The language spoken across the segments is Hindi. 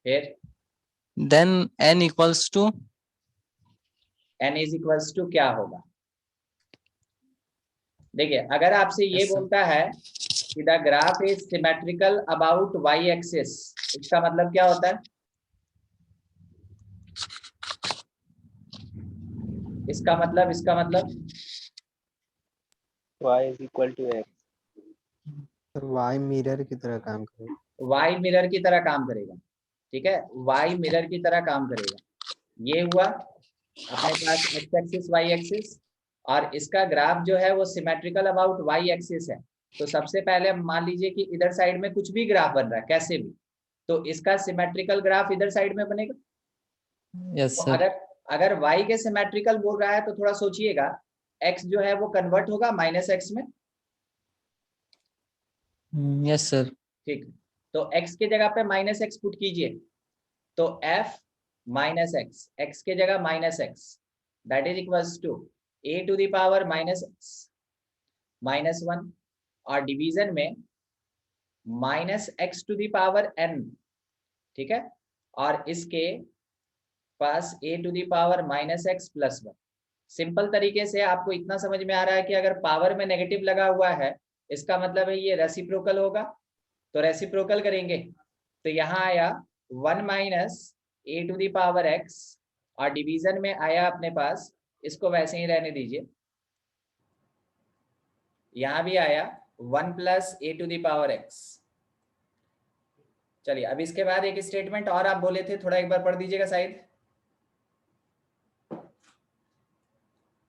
फिर then n equals to n is equals to क्या होगा? देखिए, अगर आपसे ये Yes, sir. बोलता है कि the graph is symmetrical about Y axis, इसका मतलब क्या होता है? इसका मतलब y is equal to x। Y mirror की तरह काम करेगा। वाई मिरर की तरह काम करेगा। ठीक है, वाई मिरर की तरह काम करेगा। ये हुआ अपने पास एक्स एक्सिस वाई एक्सिस, और इसका ग्राफ जो है वो सिमेट्रिकल अबाउट वाई एक्सिस है। तो सबसे पहले मान लीजिए कि इधर साइड में कुछ भी ग्राफ बन रहा है कैसे भी, तो इसका सिमेट्रिकल ग्राफ इधर साइड में बनेगा। यस तो सर। अगर y के सिमेट्रिकल बोल रहा है तो थोड़ा सोचिएगा, x जो है वो कन्वर्ट होगा माइनस एक्स में। Yes sir. ठीक, तो x के जगह पे माइनस एक्स पुट कीजिए, तो f माइनस एक्स, x के जगह minus X, that is equals to a to the power minus X minus one, और डिवीजन में minus x to the power n। ठीक है, और इसके पास a to the power minus X plus one. Simple तरीके से आपको इतना समझ में आ रहा है कि अगर पावर में नेगेटिव लगा हुआ है, इसका मतलब है ये रेसिप्रोकल होगा। तो रेसिप्रोकल करेंगे तो यहाँ आया 1 minus A to the power X, और डिवीजन में आया अपने पास, इसको वैसे ही रहने दीजिए, यहाँ भी आया 1 plus A to the power X. चलिए, अब इसके बाद एक स्टेटमेंट और आप बोले थे, थोड़ा एक बार पढ़ दीजिएगा शायद।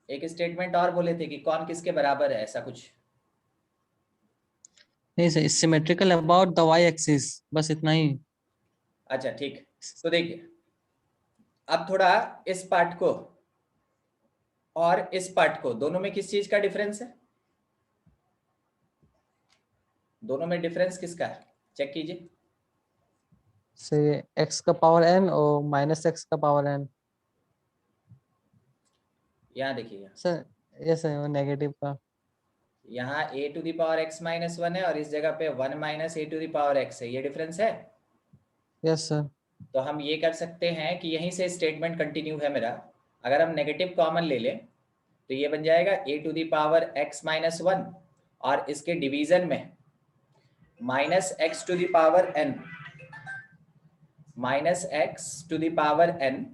एक स्टेटमेंट और बोले थे कि कौन किसके बराबर है, ऐसा कुछ। नहीं sir, symmetrical about the Y axis, बस इतना ही। अच्छा ठीक, तो देखिए अब थोड़ा इस पार्ट को और इस पार्ट को, दोनों में किस चीज का डिफरेंस है? दोनों में डिफरेंस किसका है, चेक कीजिए। से x का पावर n और माइनस एक्स का पावर n। यहाँ देखिए, सर यस सर, वो नेगेटिव का। यहाँ a to the power x minus one है, और इस जगह पे 1 minus A to the power x है, ये डिफरेंस है। Yes sir. तो हम ये कर सकते हैं कि यहीं से स्टेटमेंट कंटिन्यू है मेरा। अगर हम नेगेटिव कॉमन ले लें तो ये बन जाएगा a to the power x minus one, और इसके डिवीजन में minus x to the power n, minus x to the power n,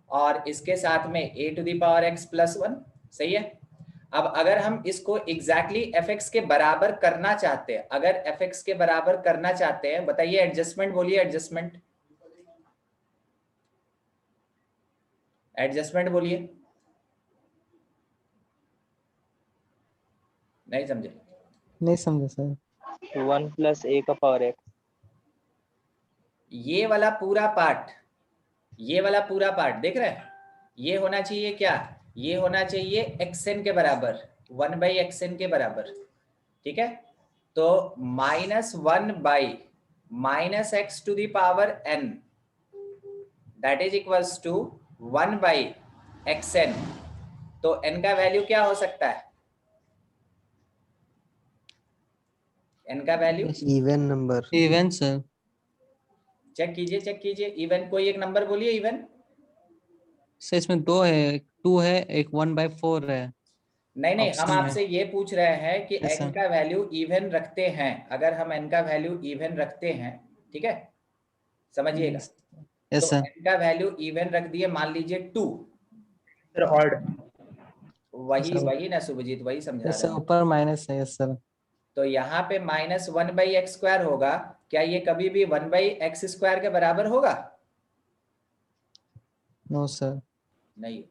और इसके साथ में a to the power x plus one. सही है। अब अगर हम इसको एग्जैक्टली fx के बराबर करना चाहते हैं, अगर fx के बराबर करना चाहते हैं, बताइए एडजस्टमेंट बोलिए, एडजस्टमेंट, एडजस्टमेंट बोलिए। नहीं समझे? नहीं समझे सर। 1 प्लस a का पावर x। ये वाला पूरा पार्ट, ये वाला पूरा पार्ट देख रहे हैं, ये होना चाहिए क्या? ये होना चाहिए xn के बराबर, 1 बाई xn के बराबर। ठीक है, तो minus one by minus x to the power n, that is equals to 1 by xn। तो n का वैल्यू क्या हो सकता है? n का value even number. Even sir. Check कीजिए, चेक कीजिए, इवन कोई एक नंबर बोलिए, इवन। सर इसमें दो है, एक 2 है, एक 1/4 है। नहीं नहीं, हम ऑप्शन में। आपसे ये पूछ रहे हैं कि यस n सर। का वैल्यू इवन रखते हैं, अगर हम n का वैल्यू इवन रखते हैं, ठीक है, समझिएगा, यस तो सर। n का वैल्यू इवन रख दिए, मान लीजिए 2। फिर ऑड। वही वही ना शुभजीत, वही समझा यस रहे सर, हैं। ऊपर माइनस है। Yes sir. तो यहाँ पे माइनस 1 बाई एक्स स्क्वायर होगा, क्या ये कभी भी 1 बाई एक्स स्क्वायर के बराबर होगा? No sir. नहीं।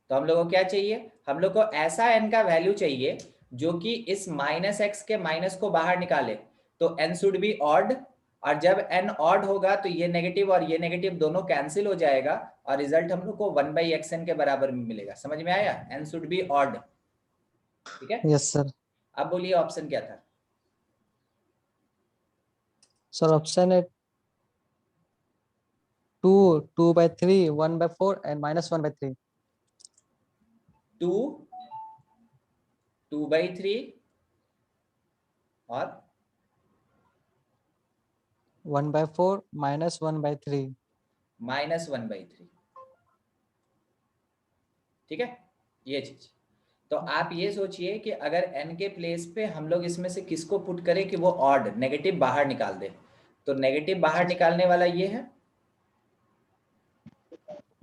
तो हम लोग को क्या चाहिए? हम लोग को ऐसा n का वैल्यू चाहिए जो कि इस माइनस एक्स के माइनस को बाहर निकाले। तो n शुड बी ऑड, और जब n ऑड होगा तो ये नेगेटिव और ये नेगेटिव दोनों कैंसिल हो जाएगा, और रिजल्ट हम लोग को 1 बाई एक्स एन के बराबर में मिलेगा। समझ में आया? n should be odd. ठीक है, यस सर। अब बोलिए ऑप्शन क्या था? सर ऑप्शन है 2, 2/3, 1/4 एंड -1/3। 2, 2/3 और 1/4 -1/3। -1/3। ठीक है, ये चीज। तो आप ये सोचिए कि अगर n के प्लेस पे हम लोग इसमें से किसको पुट करें कि वो ऑड नेगेटिव बाहर निकाल दे, तो नेगेटिव बाहर निकालने वाला ये है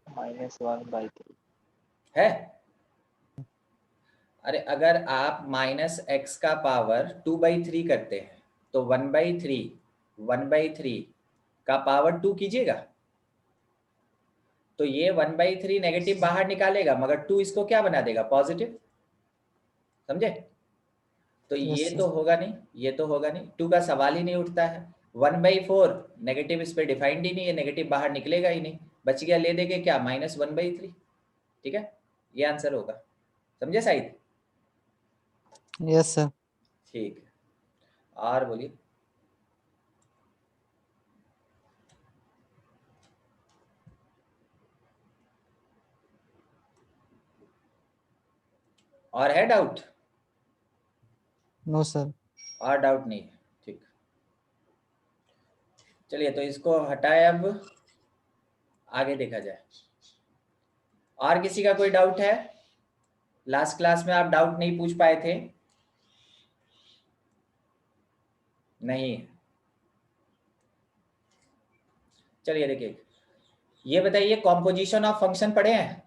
-1/3 है। अरे अगर आप -x का पावर 2/3 करते हैं तो 1/3 का पावर 2 कीजिएगा, तो ये 1/3 नेगेटिव बाहर निकालेगा मगर 2 इसको क्या बना देगा, पॉजिटिव। समझे? तो Yes, ये sir. तो होगा नहीं, ये तो होगा नहीं, 2 का सवाल ही नहीं उठता है। 1/4 नेगेटिव इस पे डिफाइंड ही नहीं है, नेगेटिव बाहर निकलेगा ही नहीं, बच गया ले देके क्या -1/3। ठीक है, ये आंसर होगा। समझे साहिद? Yes, sir. ठीक है, और बोलिए। और है डाउट? No, sir. और डाउट नहीं है, ठीक। चलिए तो इसको हटाए, अब आगे देखा जाए। और किसी का कोई डाउट है? लास्ट क्लास में आप डाउट नहीं पूछ पाए थे? नहीं। चलिए देखिए, ये बताइए कॉम्पोजिशन ऑफ फंक्शन पढ़े हैं?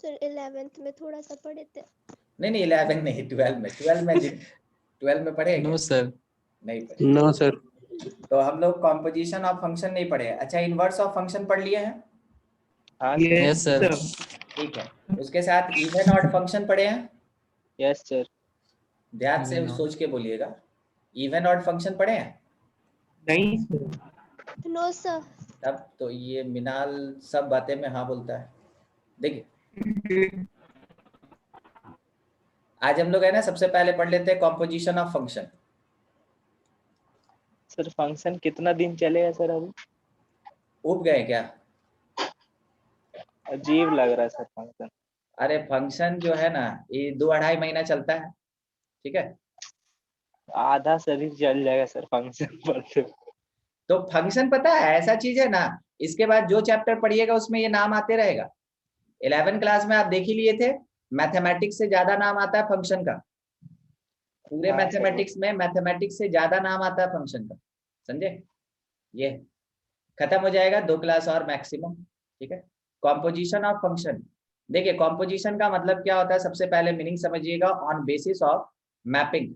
सर 11th में थोड़ा सा पढ़े थे। नहीं 11 नहीं, 12 में पढ़े हैं क्या? No, sir. नहीं पढ़े। No sir. तो हम लोग कॉम्पोजिशन ऑफ फंक्शन नहीं पढ़े। अच्छा, इनवर्स ऑफ फंक्शन पढ़ लिए हैं? हाँ Yes, sir. ठीक है, उसके साथ इवन ऑड फंक्शन पढ़े हैं? Yes sir. ध्यान से Even odd. सोच के बोलिएगा, इवन ऑड फंक्शन पढ़े हैं? नहीं नो सर। तब तो ये मिनाल सब बातें में हाँ बोलता है। देखिए, आज हम लोग है ना सबसे पहले पढ़ लेते हैं composition of function. Sir function कितना दिन चलेगा सर? अभी उब गए क्या? अजीब लग रहा है सर फंक्शन। अरे फंक्शन जो है ना ये 2-2.5 महीना चलता है। ठीक है, आधा शरीर जल जाएगा सर फंक्शन पढ़ते। तो फंक्शन पता है ऐसा चीज है ना, इसके बाद जो चैप्टर पढ़िएगा उसमें ये नाम आते रहेगा। 11 क्लास में आप देख ही लिए थे, मैथमेटिक्स से ज्यादा नाम आता है फंक्शन का। पूरे हाँ, मैथमेटिक्स में मैथमेटिक्स से ज्यादा नाम आता है फंक्शन का। समझे? ये खत्म हो जाएगा 2 क्लास और मैक्सिमम। ठीक है, कॉम्पोजिशन ऑफ फंक्शन। देखिए कॉम्पोजिशन का मतलब क्या होता है, सबसे पहले मीनिंग समझिएगा। ऑन बेसिस ऑफ मैपिंग,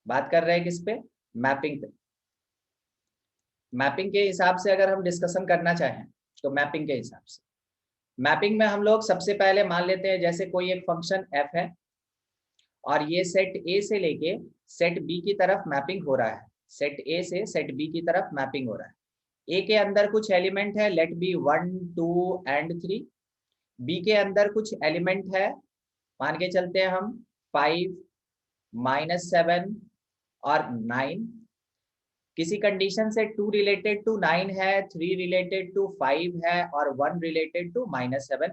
बात कर रहे हैं किस पे, मैपिंग पे। मैपिंग के हिसाब से अगर हम डिस्कशन करना चाहें तो मैपिंग के हिसाब से, मैपिंग में हम लोग सबसे पहले मान लेते हैं जैसे कोई एक फंक्शन f है और ये सेट a से लेके सेट b की तरफ मैपिंग हो रहा है। सेट a से सेट b की तरफ मैपिंग हो रहा है। a के अंदर कुछ एलिमेंट है, लेट बी 1 2 एंड 3। b के अंदर कुछ एलिमेंट है, मान के चलते हैं हम 5 -7 और 9। किसी कंडीशन से 2 रिलेटेड टू 9 है, 3 रिलेटेड टू 5 है और 1 रिलेटेड टू -7 है।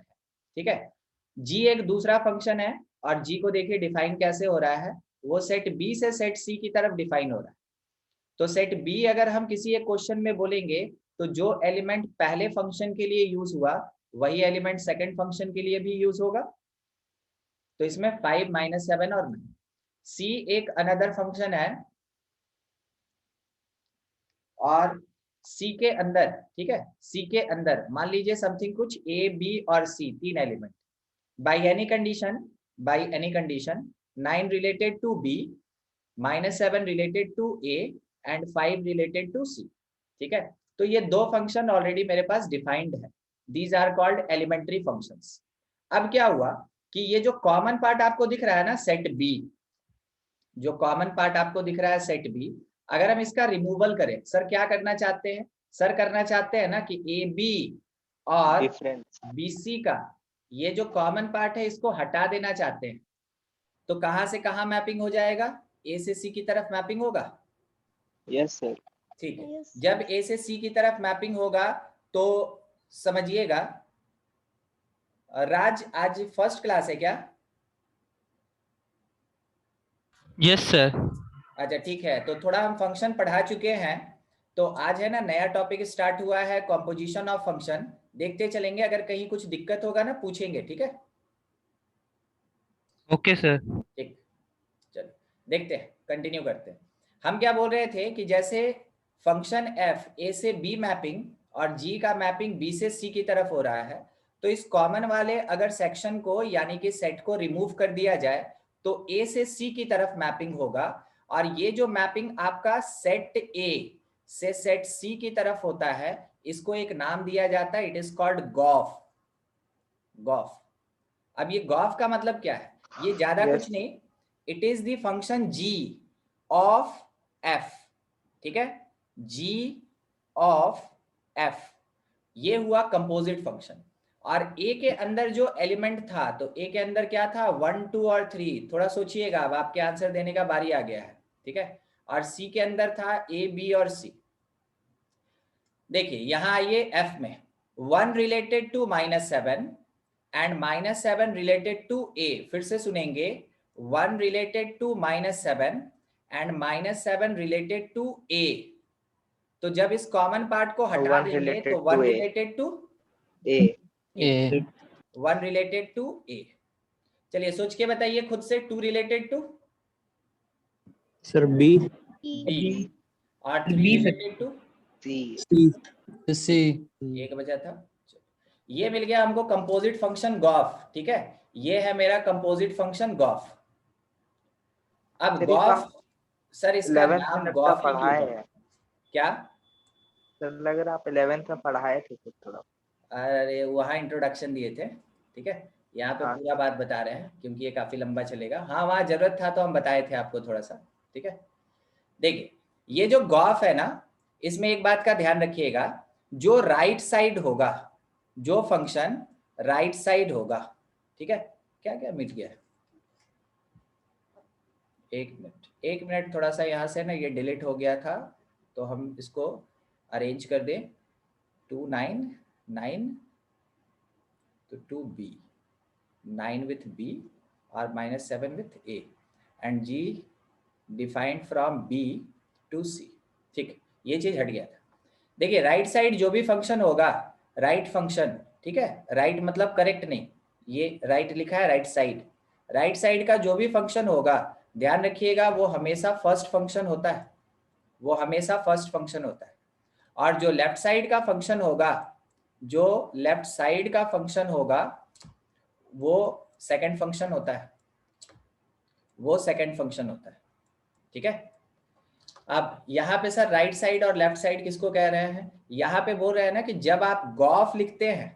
ठीक है, g एक दूसरा फंक्शन है और g को देखिए डिफाइन कैसे हो रहा है, वो सेट b से सेट c की तरफ डिफाइन हो रहा है। तो सेट b अगर हम किसी एक क्वेश्चन में बोलेंगे तो जो एलिमेंट पहले फंक्शन के लिए यूज हुआ वही एलिमेंट सेकंड फंक्शन के लिए भी यूज होगा। तो इसमें 5 -7 और 9। c एक अनदर फंक्शन है और C के अंदर, ठीक है, C के अंदर मान लीजिए समथिंग कुछ A B और C, 3 element. By any condition 9 related to B, -7 related to A and 5 related to C। ठीक है, तो ये दो फंक्शन ऑलरेडी मेरे पास डिफाइंड है। These are called elementary functions. अब क्या हुआ कि ये जो कॉमन पार्ट आपको दिख रहा है ना सेट B, जो कॉमन पार्ट आपको दिख रहा है सेट B, अगर हम इसका रिमूवल करें, सर क्या करना चाहते हैं? सर करना चाहते हैं ना कि ए बी और डिफरेंस बी सी का ये जो कॉमन पार्ट है इसको हटा देना चाहते हैं। तो कहां से कहां मैपिंग हो जाएगा? ए से सी की तरफ मैपिंग होगा। Yes sir. ठीक है, Yes. जब ए से सी की तरफ मैपिंग होगा तो समझिएगा, राज आज फर्स्ट क्लास है क्या? Yes sir. अच्छा ठीक है, तो थोड़ा हम फंक्शन पढ़ा चुके हैं, तो आज है ना नया टॉपिक स्टार्ट हुआ है, कॉम्पोजिशन ऑफ फंक्शन। देखते चलेंगे, अगर कहीं कुछ दिक्कत होगा ना पूछेंगे, ठीक है? Okay sir. ठीक, चलो देखते हैं, कंटिन्यू करते हैं। हम क्या बोल रहे थे कि जैसे फंक्शन एफ ए से बी मैपिंग और जी का मैपिंग बी से सी की तरफ हो रहा है, तो इस कॉमन वाले अगर सेक्शन को यानी कि सेट को रिमूव कर दिया जाए तो ए से सी की तरफ मैपिंग होगा, और ये जो मैपिंग आपका सेट ए से सेट सी की तरफ होता है, इसको एक नाम दिया जाता है, it is called g o f. G o f. अब ये गॉफ का मतलब क्या है? ये ज्यादा Yes. कुछ नहीं, it is the function g of f, ठीक है? g ऑफ f, ये हुआ कंपोजिट फंक्शन। और a के अंदर जो एलिमेंट था, तो a के अंदर क्या था, 1 2 और 3, थोड़ा सोचिएगा, अब आपके आंसर देने का बारी आ गया है, ठीक है? और c के अंदर था a b और c। देखिए यहां आइए f में, 1 related to -7 and -7 related to a। फिर से सुनेंगे, 1 related to -7 and -7 related to a। तो जब इस कॉमन पार्ट को हटा 1 देंगे related तो to 1 A. Related to A. A 1 related to a। चलिए सोच के बताइए खुद से, 2 related to sir b b और 3 B से- रिलेटेड टू C. सी 1 बचा था। ये मिल गया हमको कंपोजिट फंक्शन गॉफ, ठीक है? ये है मेरा कंपोजिट फंक्शन गॉफ। अब सर, गॉफ, सर इसका 11th नाम में लगता गॉफ ही क्यों पढ़ाए है? हैं। क्या? सर लग रहा आप 11th में पढ़ाए थे कुछ थोड़ा। अरे वहाँ इंट्रोडक्शन दिए थे, ठीक है? यहाँ पे हाँ। पूरा बात बता रहे हैं क्योंकि ये काफी लंबा चलेगा। हाँ वहाँ जरूरत था तो हम बताए थे आपको थोड़ा सा, ठीक है? देखिए ये जो गॉफ है ना, इसमें एक बात का ध्यान रखिएगा, जो राइट साइड होगा, जो फंक्शन राइट साइड होगा, ठीक है? क्या क्या मिट गया है? एक मिनट थोड़ा सा यहाँ से ना ये डिलीट हो गया था, तो हम इसको अरेंज कर दें। 2 9 9 तो 2b, 9 with b और -7 with a and g defined from b to c, ठीक? ये चीज हट गया था। देखिए राइट साइड जो भी फंक्शन होगा, राइट फंक्शन, ठीक है? राइट मतलब करेक्ट नहीं, ये राइट लिखा है, राइट साइड। राइट साइड का जो भी फंक्शन होगा, ध्यान रखिएगा, वो हमेशा फर्स्ट फंक्शन होता है, वो हमेशा फर्स्ट फंक्शन होता है। और जो लेफ्ट साइड का फंक्शन होगा, जो लेफ्ट साइड का फंक्शन होगा, वो सेकंड फंक्शन होता है, वो सेकंड फंक्शन होता है, ठीक है? अब यहाँ पे सर राइट साइड और लेफ्ट साइड किसको कह रहे हैं? यहाँ पे बोल रहे हैं ना कि जब आप गॉफ लिखते हैं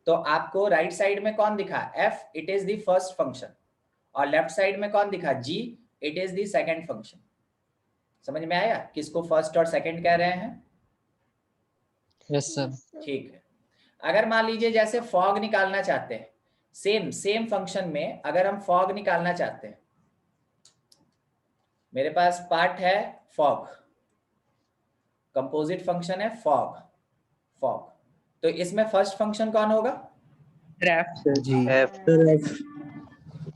तो आपको राइट साइड में कौन दिखा, f, it is the first function, और लेफ्ट साइड में कौन दिखा, g, it is the second function. समझ में आया किसको फर्स्ट और सेकंड कह रहे हैं? यस सर ठीक है। अगर मान लीजिए जैसे फॉग निकालना चाहते हैं, सेम फंक्शन में अगर हम फॉग निकालना चाहते हैं, मेरे पास पार्ट है फॉग, कंपोजिट फंक्शन है फॉग, फॉग, तो इसमें फर्स्ट फंक्शन कौन होगा? ट्रैप। जी F.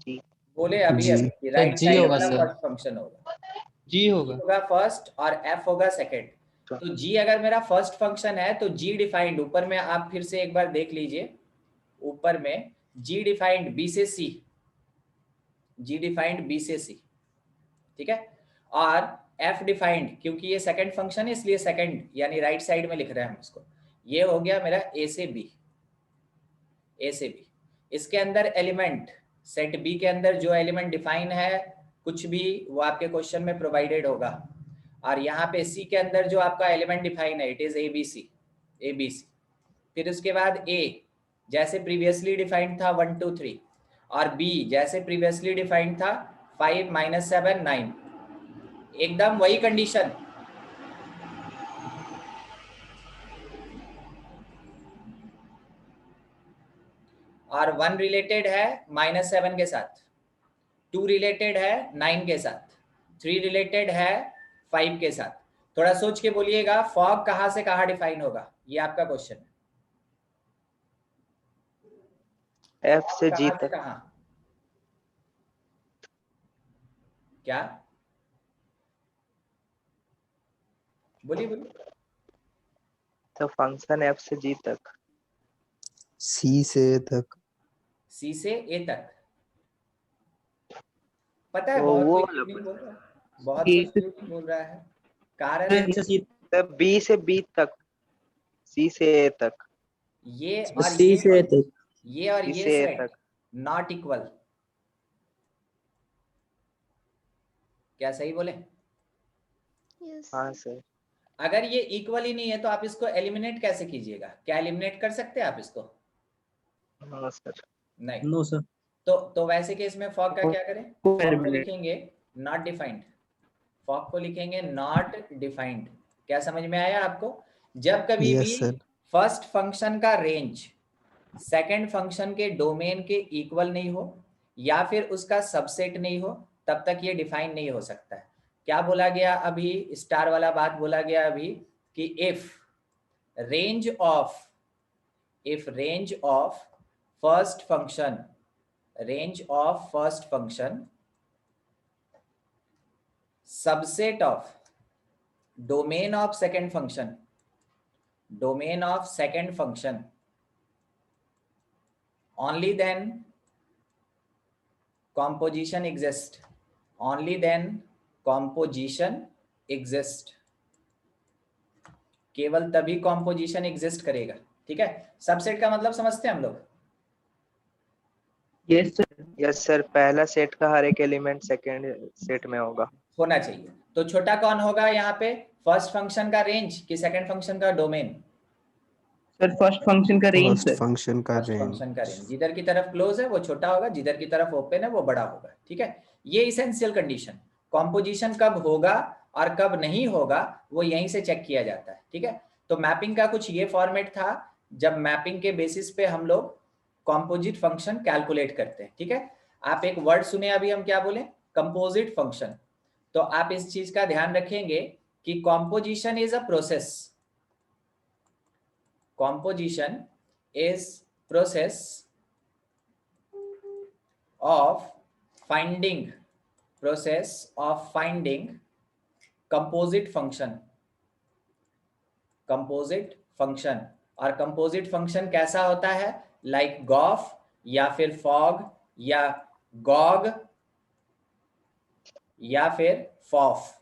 G. बोले अभी जी। अभी राइट जी साइड होगा वाला सर। फर्स्ट फंक्शन होगा, जी G होगा। होगा फर्स्ट और f होगा सेकंड। तो g अगर मेरा फर्स्ट फंक्शन है तो g डिफाइंड, ऊपर में आप फिर से एक बार देख लीजिए, ऊपर में g डिफाइंड b से c, g डिफाइंड b से c, ठीक है? और f डिफाइंड, क्योंकि ये सेकंड फंक्शन है इसलिए सेकंड यानी राइट साइड में लिख रहे हैं हम इसको। ये हो गया मेरा a से b, a से b। इसके अंदर एलिमेंट, सेट b के अंदर जो एलिमेंट डिफाइन है कुछ भी, वो आपके क्वेश्चन में प्रोवाइडेड होगा। और यहाँ पे c के अंदर जो आपका एलिमेंट डिफाइन है, इट इज abc। फिर उसके बाद a जैसे प्रीवियसली डिफाइंड था 1 2 3, और b जैसे प्रीवियसली डिफाइंड था 5 -7 9, एकदम वही कंडीशन। और 1 रिलेटेड है -7 के साथ, 2 रिलेटेड है 9 के साथ, 3 रिलेटेड है 5 के साथ। थोड़ा सोच के बोलिएगा फॉग कहां से कहां डिफाइन होगा, ये आपका क्वेश्चन है। F से G कहां से तक। कहां? क्या बोलिए बोलिए। तो फंक्शन एफ से जी तक। सी से ए तक। सी से ए तक। पता है तो बहुत वो कोई वाला क्यों नहीं बोल रहा है, बहुत A कोई से क्यों नहीं बोल रहा है, कारण है B से C तो बी से बी तक, सी से ए तक, ये तो और C से A तक। ये और सी ये से ए सेट तक। Not equal. क्या सही बोले? यस हाँ सर। अगर ये इक्वल ही नहीं है तो आप इसको एलिमिनेट कैसे कीजिएगा? क्या एलिमिनेट कर सकते हैं आप इसको? हाँ सर। नहीं। No sir. तो वैसे केस में फॉग का क्या करें? फॉग को Eliminate. लिखेंगे नॉट डिफाइंड। फॉग को लिखेंगे नॉट डिफाइंड। क्या समझ में आया आपको? जब कभी भी यस सर। फर्स्ट फंक्शन का रेंज सेकंड फंक्शन के डोमेन के इक्वल नहीं हो या फिर उसका सबसेट नहीं हो, तब तक ये डिफाइन नहीं हो सकता है। क्या बोला गया अभी? स्टार वाला बात बोला गया अभी कि if range of first function subset of domain of second function only then composition exist। केवल तभी कॉम्पोजिशन एग्जिस्ट करेगा। ठीक है, सबसेट का मतलब समझते हैं हम लोग? Yes sir. यस सर, पहला सेट का हर एक एलिमेंट सेकंड सेट में होगा। होना चाहिए। तो छोटा कौन होगा यहाँ पे? फर्स्ट फंक्शन का रेंज कि सेकंड फंक्शन का डोमेन? सर फर्स्ट फंक्शन का रेंज फर्स्ट सर। फंक्शन का फर्स्ट रेंज। फंक्शन का रेंज। जिधर की तरफ क्लोज है वो छोटा होगा, जिधर की तरफ ओपन है वो बड़ा होगा। ठीक है, ये इसेंशियल कंडीशन। कॉम्पोजिशन कब होगा और कब नहीं होगा वो यहीं से चेक किया जाता है। ठीक है, तो मैपिंग का कुछ ये फॉर्मेट था जब मैपिंग के बेसिस पे हम लोग कॉम्पोजिट फंक्शन कैलकुलेट करते हैं। ठीक है, आप एक वर्ड सुने अभी, हम क्या बोले? Composite function. तो आप इस चीज का ध्यान रखेंगे कि composition is a process. Composition is process of finding composite function। और कंपोजिट फंक्शन कैसा होता है? लाइक गॉफ या फिर फॉग या गॉग या फिर फॉफ।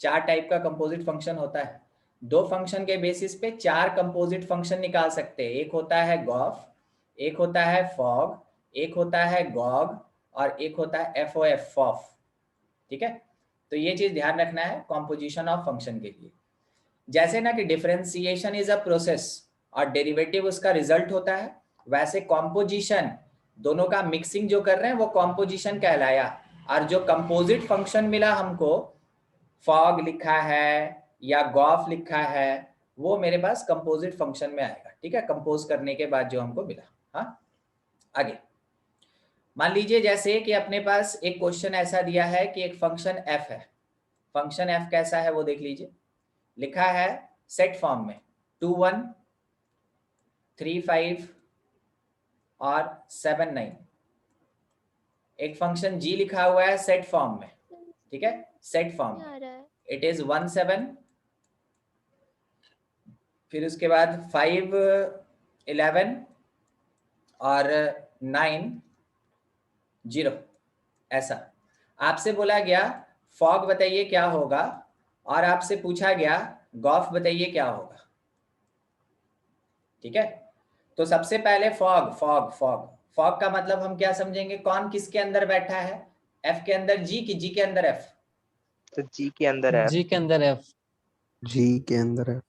4 टाइप का कंपोजिट फंक्शन होता है। 2 फंक्शन के बेसिस पे 4 कंपोजिट फंक्शन निकाल सकते हैं। एक होता है गॉफ, एक होता है फॉग, एक होता है गॉग और एक होता है एफओएफ फॉफ। ठीक है, तो ये चीज ध्यान रखना है कॉम्पोजिशन ऑफ फंक्शन के लिए। जैसे ना कि डिफरेंशिएशन इज अ प्रोसेस और डेरिवेटिव उसका रिजल्ट होता है, वैसे कॉम्पोजिशन दोनों का मिक्सिंग जो कर रहे हैं वो कॉम्पोजिशन कहलाया। और जो कंपोजिट फंक्शन मिला हमको, फॉग लिखा है या गॉफ लिखा है, वो मेरे पास कंपोजिट फंक्शन में आएगा। ठीक है, कंपोज करने के बाद जो हमको मिला। हाँ, आगे मान लीजिए जैसे कि अपने पास एक क्वेश्चन ऐसा दिया है कि एक फंक्शन एफ है। फंक्शन एफ कैसा है वो देख लीजिए। लिखा है सेट फॉर्म में 2 1 3 5 और 7 9। एक फंक्शन जी लिखा हुआ है सेट फॉर्म में। ठीक है, सेट फॉर्म आ में रहा है। इट इज 1 7, फिर उसके बाद 5 11 और 9 0। ऐसा आपसे बोला गया फॉग बताइए क्या होगा और आपसे पूछा गया गॉफ बताइए क्या होगा। ठीक है, तो सबसे पहले फॉग फॉग फॉग फॉग का मतलब हम क्या समझेंगे? कौन किसके अंदर बैठा है? एफ के अंदर जी की जी के अंदर एफ? तो जी के अंदर है। जी के अंदर एफ। जी के अंदर है।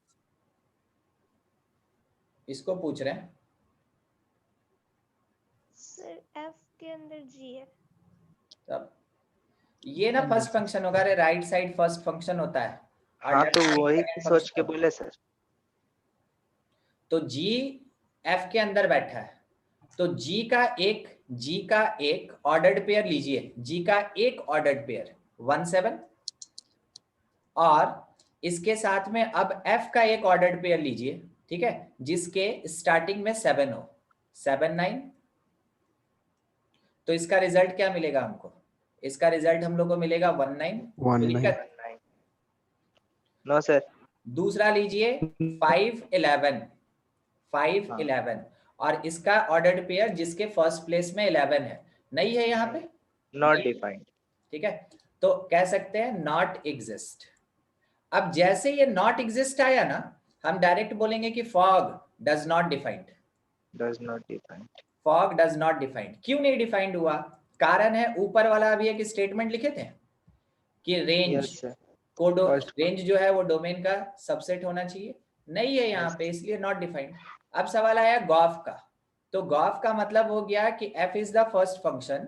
इसको पूछ रहे हैं। सर एफ के अंदर जी है। तब ये ना फर्स्ट फंक्शन होगा। अरे राइट साइड फर्स्ट फंक्शन होता है और हाँ लेफ्ट तो साइड वही सेकंड सोच फंक्शन के होता है। बोले सर। तो जी एफ के अंदर बैठा है, तो जी का एक ऑर्डर्ड पेयर लीजिए। जी का एक ऑर्डर्ड पेयर 1 7 और इसके साथ में अब एफ का एक ऑर्डर्ड पेयर लीजिए। ठीक है, जिसके स्टार्टिंग में 7 हो, 7 9। तो इसका रिजल्ट क्या मिलेगा हमको? इसका रिजल्ट हम लोग को मिलेगा 1 9। 1 9। दिक्कत? No sir. दूसरा लीजिए 5 11 5 हाँ। 11 और इसका ऑर्डर्ड पेयर जिसके फर्स्ट प्लेस में 11 है, नहीं है यहाँ पे, नॉट नहीं। डिफाइंड। ठीक है, तो कह सकते हैं नॉट एग्जिस्ट। अब जैसे ये नॉट एग्जिस्ट आया ना, हम डायरेक्ट बोलेंगे कि fog does not defined. Does not defined. Fog does not defined, क्यों नहीं डिफाइंड हुआ? कारण है ऊपर वाला अभी एक स्टेटमेंट लिखे थे कि रेंज यस सर। को First- रेंज जो है वो डोमेन का सबसेट होना चाहिए, नहीं है यहाँ पे, इसलिए नॉट डिफाइंड। अब सवाल आया गॉफ का, तो गॉफ का मतलब हो गया कि f is the first function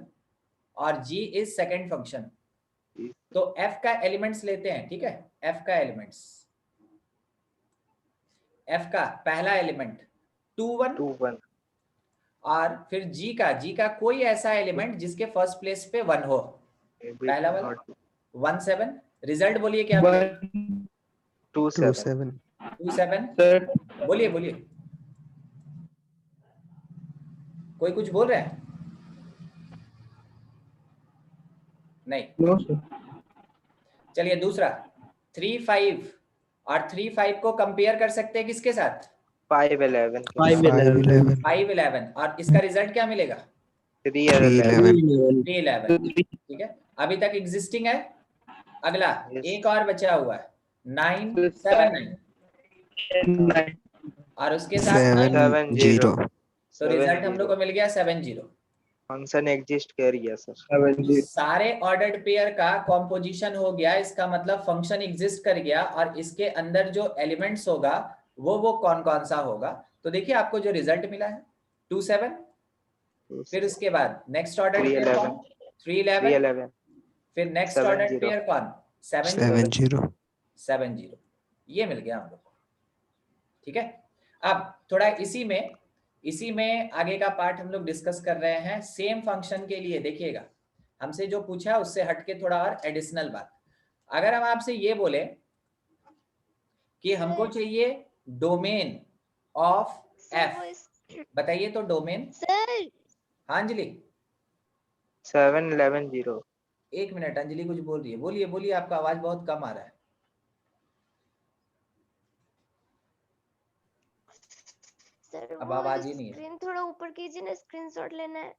और g इज सेकंड फंक्शन। तो f का एलिमेंट्स लेते हैं, ठीक है, f का एलिमेंट्स, f का पहला एलिमेंट 2 1 2 1 और फिर g का कोई ऐसा एलिमेंट जिसके फर्स्ट प्लेस पे 1 हो, पहला वाला 1 7। रिजल्ट बोलिए क्या मिलेगा? 2 2 7 7 2 7। सर बोलिए बोलिए, कोई कुछ बोल रहा है? नहीं, नो सर चलिए दूसरा 3 5 और 3 5 को कंपेयर कर सकते हैं किसके साथ? 5 11 5 11 5 11 और इसका रिजल्ट क्या मिलेगा? 3 3 11 11 3 11। ठीक है, अभी तक एग्जिस्टिंग है। अगला Yes. एक और बचा हुआ है 9 7 9 और उसके साथ 9, 7 0 तो रिजल्ट हम लोग को मिल गया 7 0। फंक्शन एग्जिस्ट कर गया सर। तो सारे ऑर्डर्ड पेयर का कॉम्पोजिशन हो गया, इसका मतलब फंक्शन एग्जिस्ट कर गया और इसके अंदर जो एलिमेंट्स होगा वो कौन कौन सा होगा। तो देखिए आपको जो रिजल्ट मिला है 2 7, फिर उसके बाद नेक्स्ट ऑर्डर्ड 3 पेयर 11 कौन? 3 3 11, 11 फिर नेक्स्ट 7 ऑर्डर्ड 0 पेयर कौन? 7 7 0 7 0। ये मिल गया हम लोग को, ठीक है। अब थोड़ा इसी में आगे का पार्ट हम लोग डिस्कस कर रहे हैं। सेम फंक्शन के लिए देखिएगा, हमसे जो पूछा उससे हटके थोड़ा और एडिशनल बात। अगर हम आपसे ये बोले कि हमको चाहिए डोमेन ऑफ f, बताइए तो डोमेन। सर हाँ अंजलि, 7 11 0 एक मिनट, अंजलि कुछ बोल रही है, बोलिए बोलिए, आपका आवाज बहुत कम आ रहा है। सर अब वो आवाज ही नहीं है। स्क्रीन थोड़ा ऊपर कीजिए ना, स्क्रीनशॉट लेना है।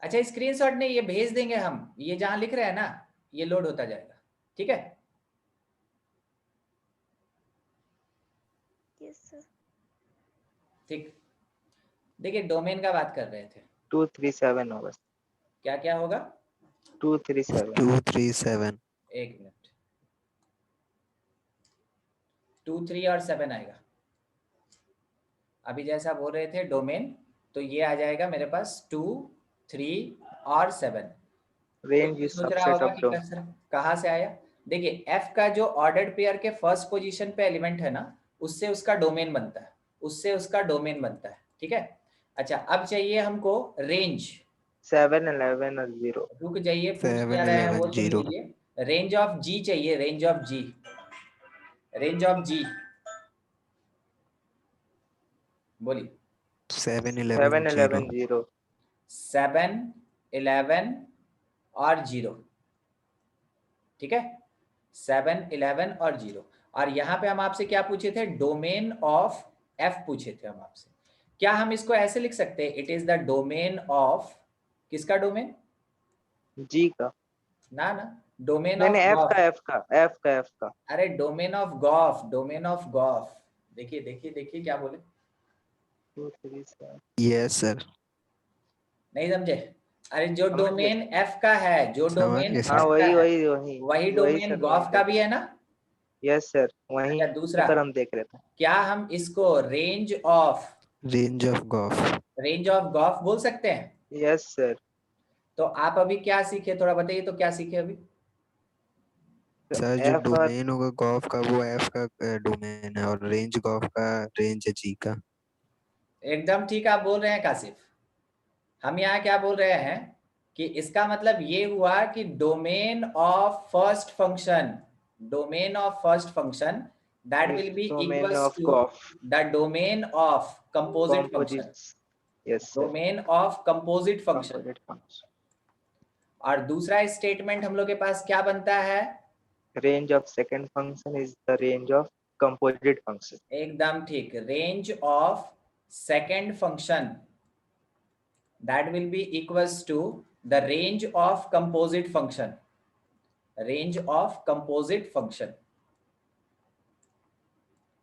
अच्छा स्क्रीनशॉट नहीं, ये भेज देंगे हम, ये जहां लिख रहे हैं ना ये लोड होता जाएगा, ठीक है। Yes sir. ठीक, देखिए डोमेन का बात कर रहे थे, 2 3 7 होगा। क्या क्या होगा? 2 3 7 2 3 7 एक मिनट, 2 3 और 7 आएगा। अभी जैसा बोल रहे थे डोमेन, तो ये आ जाएगा मेरे पास 2 3 और 7। रेंज कोई इज सोच रहा सबसेट होगा ऑफ कि डोमेन। सर कहाँ से आया? देखिए f का जो ऑर्डर्ड पेयर के फर्स्ट पोजीशन पे एलिमेंट है ना, उससे उसका डोमेन बनता है, उससे उसका डोमेन बनता है, ठीक है। अच्छा अब चाहिए हमको रेंज। 7 11 और 0 रुक जाइए, पूछ 7 क्या रहे हैं वो 11 सुन 0 लीजिए। रेंज ऑफ g चाहिए, range of g, range of g बोलिए। 7 7 11 11 0 0 7 11 और 0, ठीक है, 7 11 और 0। और यहाँ पे हम आपसे क्या पूछे थे? डोमेन ऑफ f पूछे थे हम आपसे। क्या हम इसको ऐसे लिख सकते हैं, it is the domain of, किसका डोमेन? जी का ना ना, डोमेन नहीं ऑफ नहीं गॉफ। F का अरे domain of g o f, domain of g o f. देखिए देखिए देखिए क्या बोले, 2 3 7 यस सर नहीं समझे? अरे जो समझ गए। डोमेन f का है, जो समझ डोमेन गए f सर। हाँ का वही है, वही वही वही डोमेन सर गॉफ का भी है ना। यस सर वही अच्छा दूसरा, सर हम देख रहे थे। क्या हम इसको रेंज ऑफ गॉफ बोल सकते हैं? यस सर तो आप अभी क्या सीखे, थोड़ा बताइए तो क्या सीखे अभी? सर जो F और डोमेन होगा गॉफ का वो एफ का डोमेन है और रेंज गॉफ का रेंज है जी का। एकदम ठीक आप बोल रहे हैं कासिफ। हम यहाँ क्या बोल रहे हैं कि इसका मतलब ये हुआ कि domain of first function, domain of first function that will be domain equals of to Goff the domain of composite function, yes sir domain of composite function। composite function और दूसरा स्टेटमेंट हम लोग के पास क्या बनता है? range of second function is the range of composite function. एकदम ठीक, range of second function that will be equals to the range of composite function, range of composite function.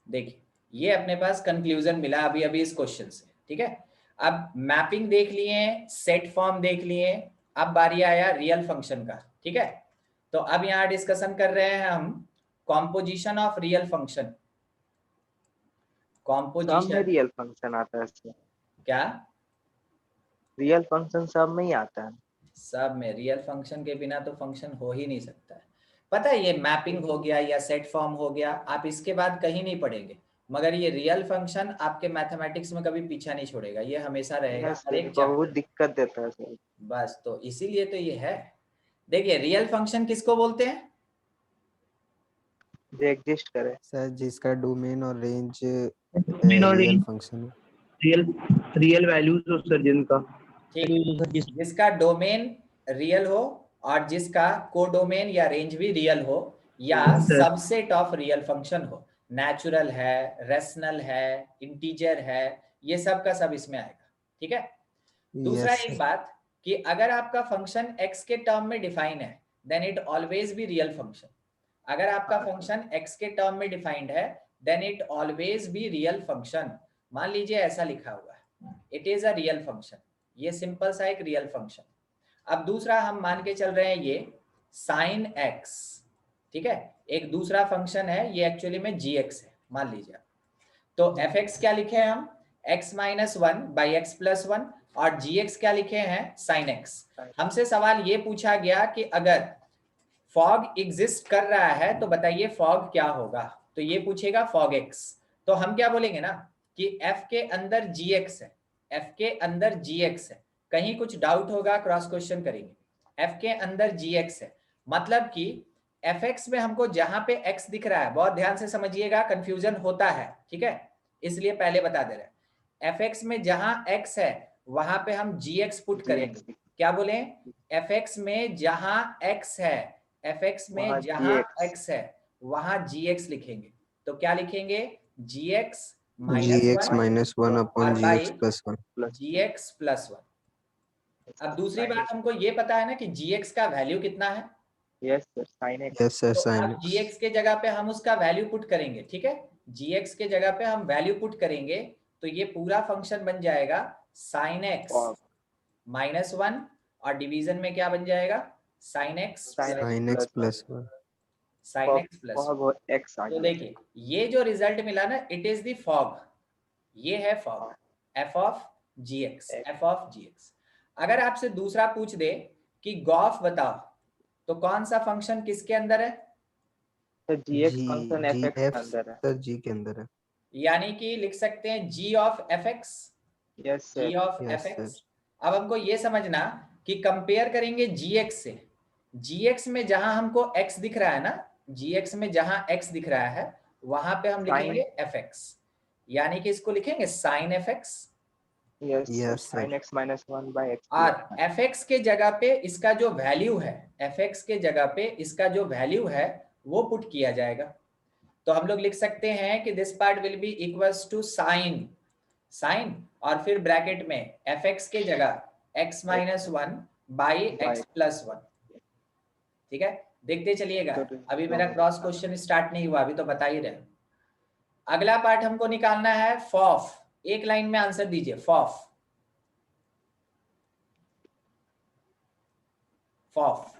देखिए ये अपने पास कंक्लूजन मिला अभी अभी इस क्वेश्चन से, ठीक है। अब मैपिंग देख लिए, सेट फॉर्म देख लिए, अब बारी आया रियल फंक्शन का, ठीक है। तो अब यहाँ डिस्कशन कर रहे हैं हम कॉम्पोजिशन ऑफ रियल फंक्शन। सब में कॉम्पोजिशन रियल फंक्शन आता है इसमें, क्या? रियल फंक्शन सब में ही आता है। सब में रियल फंक्शन के बिना तो फंक्शन हो ही नहीं सकता है। पता है ये मैपिंग हो गया या सेट फॉर्म हो गया, आप इसके बाद कहीं नहीं पढ़ेंगे, मगर ये रियल फंक्शन आपके मैथमेटिक्स में कभी पीछा नहीं छोड़ेगा, ये हमेशा रहेगा Yes, हर एक बहुत चैप्टर। दिक्कत देता है सर। बस तो इसीलिए तो ये है। देखिए रियल फंक्शन किसको बोलते हैं? जो एग्जिस्ट करे। सर जिसका डोमेन और रेंज Domain और रियल range, फंक्शन है। रियल वैल्यूज हो सर जिनका। ठीक, जिसका डोमेन रियल हो और जिसका कोडोमेन या रेंज भी रियल हो, या sir. Subset of real function हो, नेचुरल है, रेशनल है, इंटीजर है, ये सब का सब इसमें आएगा, ठीक है। दूसरा यस एक सर। बात कि अगर आपका फंक्शन x के टर्म में डिफाइन है then it always be real function. अगर आपका फंक्शन x के टर्म में डिफाइंड है then it always be real function. मान लीजिए ऐसा लिखा हुआ है, it is a real function, ये सिंपल सा एक रियल फंक्शन। अब दूसरा हम मान के चल रहे हैं ये sin x, ठीक है, एक दूसरा फंक्शन है, ये एक्चुअली में gx है मान लीजिए। तो fx क्या लिखे हैं हम, x minus 1 by x plus 1, और gx क्या लिखे हैं, sin x। हमसे सवाल ये पूछा गया कि अगर फॉग एग्जिस्ट कर रहा है तो बताइए फॉग क्या होगा, तो ये पूछेगा फॉग x। तो हम क्या बोलेंगे ना कि f के अंदर gx है, f के अंदर gx है, कहीं कुछ डाउट होगा क्रॉस क्वेश्चन करेंगे, f के अंदर gx है, मतलब कि fx में हमको जहां पे x दिख रहा है, बहुत ध्यान से समझिएगा कंफ्यूजन होता है, ठीक है, इसलिए पहले बता दे रहे हैं, fx में जहां x है वहां पे हम gx पुट करेंगे। क्या बोले, fx में जहां x है, fx में वहाँ जहां gx x है वहां gx लिखेंगे। तो क्या लिखेंगे, gx gx minus one -1 upon और by gx plus 1। gx plus 1। अब दूसरी बात हमको ये पता है ना कि gx का वैल्यू कितना है, yes sir sin x। Yes sir तो sin अब x। gx के जगह पे हम उसका वैल्यू पुट करेंगे, ठीक है, gx के जगह पे हम वैल्यू पुट करेंगे तो ये पूरा फंक्शन बन जाएगा sin x माइनस 1, और डिवीजन में क्या बन जाएगा, sin x sin x plus 1। sin x plus 1। Fog x आ तो गया। देखिए ये जो रिजल्ट मिला ना, इट इज द फॉग, ये है fog, f of gx, f of gx। अगर आपसे दूसरा पूछ दे कि गॉफ बताओ, तो कौन सा फंक्शन किसके अंदर है, तो gx g function g fx के f अंदर है। सर g के अंदर है। यानी कि लिख सकते हैं g of fx, yes g sir. Of Yes, fx। sir। अब हमको ये समझना कि कंपेयर करेंगे gx से, gx में जहां हमको x दिख रहा है ना, gx में जहां x दिख रहा है वहां पे हम लिखेंगे fx, यानी कि इसको लिखेंगे sin fx, yes Yes, sir sin x minus 1 by x और plus 1। fx के जगह पे इसका जो वैल्यू है, fx के जगह पे इसका जो वैल्यू है वो पुट किया जाएगा। तो हम लोग लिख सकते हैं कि this part will be equals to sine और फिर ब्रैकेट में fx के जगह x minus 1 by x plus 1, ठीक है। देखते चलिएगा, अभी मेरा क्रॉस क्वेश्चन स्टार्ट नहीं हुआ, अभी तो बता ही रहे। अगला पार्ट हमको निकालना है फॉफ, एक लाइन में आंसर दीजिए, फॉफ फॉफ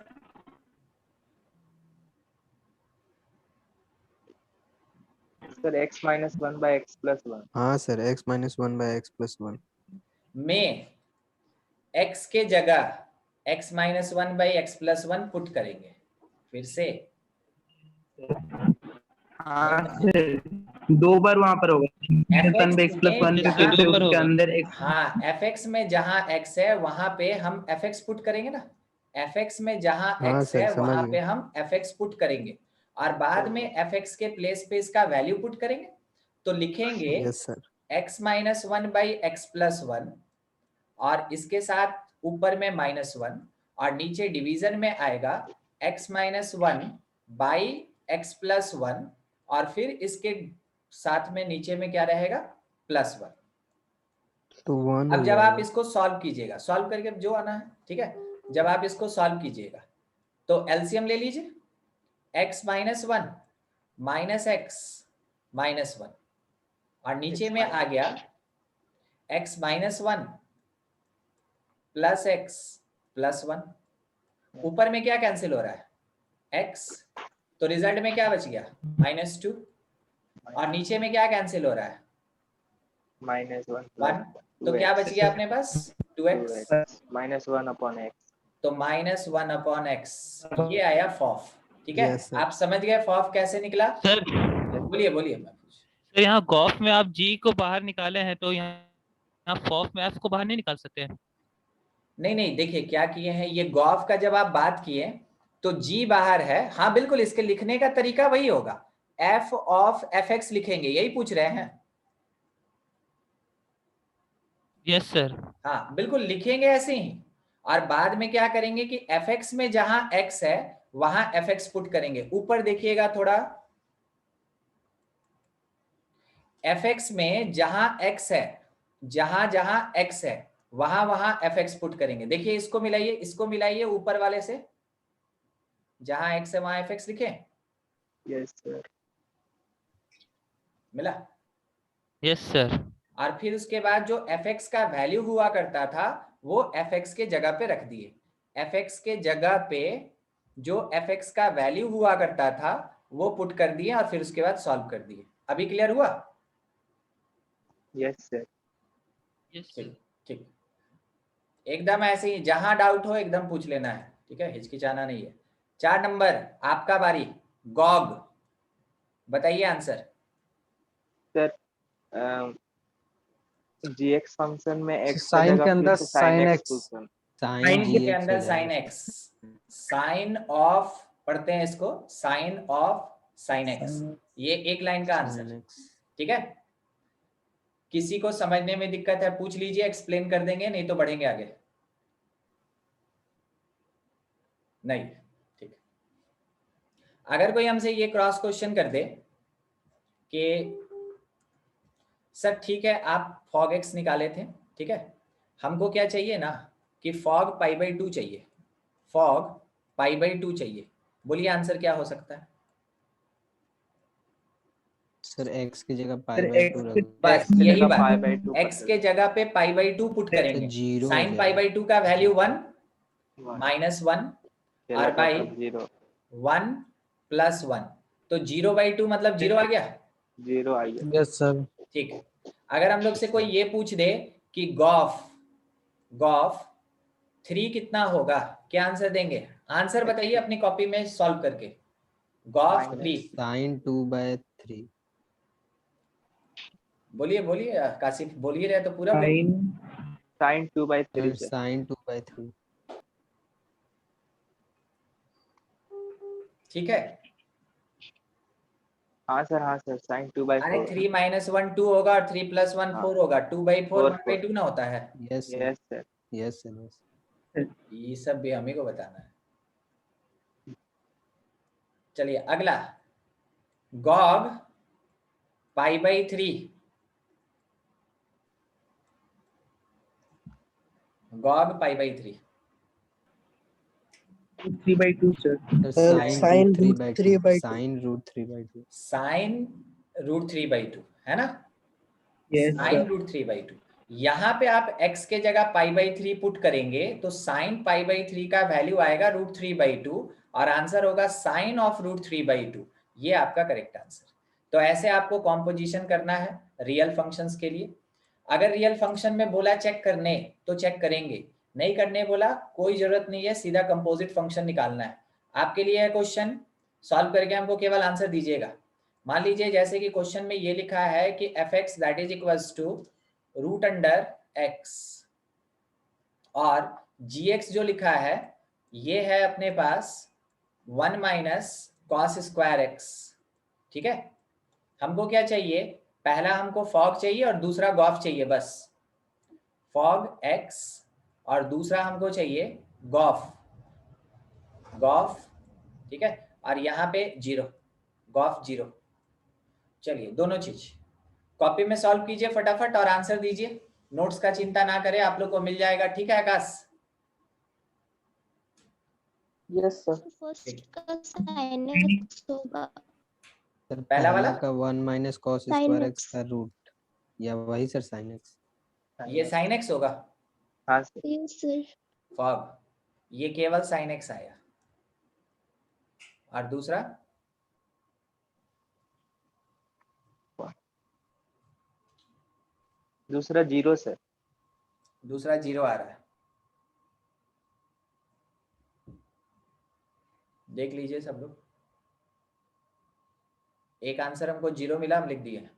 sir x minus 1 by x plus 1। हाँ sir x -1 by x plus 1। में x के जगह x minus 1 by x plus 1 put करेंगे। फिर से हाँ सर, दो बार वहां पर होगा, fx x plus 1 में पे फिर से उसके अंदर x। हाँ fx में जहां x है वहां पे हम fx पुट करेंगे ना, fx में जहां हाँ x सर, है समझ वहां गए। पे हम fx पुट करेंगे और बाद में fx के प्लेस पे इसका वैल्यू पुट करेंगे। तो लिखेंगे yes sir. x minus 1 by x plus 1 और इसके साथ ऊपर में -1 और नीचे डिवीजन में आएगा x minus 1 by x plus 1 और फिर इसके साथ में नीचे में क्या रहेगा प्लस 1। तो 1 अब हो जब आप जाएगा। इसको सॉल्व कीजिएगा, सॉल्व करके जो आना है, ठीक है, जब आप इसको सॉल्व कीजिएगा तो एलसीएम ले लीजिए, x minus 1 minus X minus 1 और नीचे में आ गया x minus 1 plus x plus 1। ऊपर में क्या कैंसिल हो रहा है x, तो रिजल्ट में क्या बच गया -2 और नीचे में क्या कैंसिल हो रहा है -1 1, तो क्या बच गया अपने पास 2x, -1/x। तो -1/x ये आया फॉफ। ठीक है, Yes, sir. आप समझ गए फॉफ कैसे निकला? सर बोलिए बोलिए मैं सर यहाँ गॉफ में आप जी को बाहर निकाले हैं तो यहाँ फॉफ में एफ को बाहर नहीं निकाल सकते हैं? नहीं नहीं, देखिए क्या किए हैं, ये गॉफ का जब आप बात किए तो जी बाहर है, हाँ बिल्कुल, इसके लिखने का तरीका वही होगा, f ऑफ fx लिखेंगे, यही पूछ रहे हैं। Yes sir. हाँ बिल्कुल लिखेंगे ऐसे ही, और बाद में क्या करेंगे कि fx में जहां x है वहां fx पुट करेंगे। ऊपर देखिएगा थोड़ा, fx में जहां x है, जहां जहां x है वहां वहां fx पुट करेंगे। देखिए इसको मिलाइए, इसको मिलाइए ऊपर वाले से, जहां x है वहां fx लिखे, यस सर। मिला? Yes sir. और फिर उसके बाद जो fx का वैल्यू हुआ करता था वो fx के जगह पे रख दिए, fx के जगह पे जो fx का वैल्यू हुआ करता था वो पुट कर दिए और फिर उसके बाद सॉल्व कर दिए। अभी क्लियर हुआ? Yes sir. Yes sir. ठीक ठीक, एकदम ऐसे ही, जहां डाउट हो एकदम पूछ लेना है, ठीक है, हिचकिचाना नहीं है। 4 नंबर आपका बारी, गॉग, बताइए आंसर। सर gx फंक्शन में x का साइन जगह के अंदर फिर से sin sin x x, put करना। sin के gx अंदर हो साइन जाएगा। एक्स, साइन ऑफ, पढ़ते हैं इसको, साइन ऑफ साइन एक्स, ये एक लाइन का आंसर। sin x। ठीक है, किसी को समझने में दिक्कत है पूछ लीजिए, एक्सप्लेन कर देंगे, नहीं तो बढ़ेंगे आगे। नहीं, ठीक। अगर कोई हमसे ये क्रॉस क्वेश्चन कर दे कि सर ठीक है आप फॉग एक्स निकाले थे, ठीक है, हमको क्या चाहिए ना कि फॉग π/2 चाहिए, फॉग π/2 चाहिए, बोलिए आंसर क्या हो सकता है? सर x की जगह पाई सर, बाय x 2 रख की दो। बस x की यही जगह बात, π/2 x के जगह पे π/2 पुट करेंगे, जीरो हो साइन जाएगा। π/2 का वैल्यू 1 1 -1 चला और बाई 0 1 + 1, तो 0/2 मतलब 0 आ गया। 0 आई है। Yes sir. ठीक है, अगर हम लोग से कोई ये पूछ दे कि गॉफ 3 कितना होगा, क्या आंसर देंगे? आंसर बताइए अपनी कॉपी में सॉल्व करके, गॉफ 3, sin 2/3। बोलिए बोलिए काशिफ, बोलिए रहे तो पूरा बोलिए। sin 2/3 sir sir. sin 2/3। ठीक है, हाँ सर sin अरे 2/4। 3 - 1 2 होगा और 3 + 1 हाँ। 4 होगा, 2/4 4 1/2 ना होता है। Yes sir. Yes sir. Yes sir. ये सब भी हमें को बताना है। चलिए अगला, गॉग π/3, गॉग π/3 3/2 सर। sin √3/2। sin √3/2। साइन √3/2 है ना, यस साइन सर। √3/2। यहाँ पे आप x के जगह π/3 पुट करेंगे तो साइन π/3 का वैल्यू आएगा √3/2 और आंसर होगा साइन ऑफ √3/2, ये आपका करेक्ट आंसर। तो ऐसे आपको कॉम्पोजिशन करना है रियल फंक्शंस के लिए। अगर रियल फंक्शन में बोला चेक करने तो चेक करेंगे, नहीं करने बोला कोई जरूरत नहीं है, सीधा कंपोजिट फंक्शन निकालना है। आपके लिए है क्वेश्चन, सॉल्व करके हमको केवल आंसर दीजिएगा। मान लीजिए जैसे कि क्वेश्चन में ये लिखा है कि fx that is equals to √x और gx जो लिखा है ये है अपने पास 1 - cos²x। ठीक है, हमको क्या चाहिए, पहला हमको फॉग चाहिए और दूसरा गॉफ चाहिए, बस फॉग x और दूसरा हमको चाहिए गॉफ, ठीक है। और यहाँ पे 0, गॉफ 0। चलिए दोनों चीज कॉपी में सॉल्व कीजिए फटाफट और आंसर दीजिए। नोट्स का चिंता ना करें, आप लोग को मिल जाएगा। ठीक है आकाश? Yes sir. फर्स्ट का sin x होगा। सर पहला वाला? का 1 minus cos Sin square x। X का रूट, या वही सर साइन एक्स। ये sin x होगा। हाँ सर। Yes sir. फॉग, ये केवल sin x आया। और दूसरा? दूसरा 0 सर। दूसरा 0 आ रहा है, देख लीजिए सब लोग। एक आंसर हमको 0 मिला, हम लिख दिए।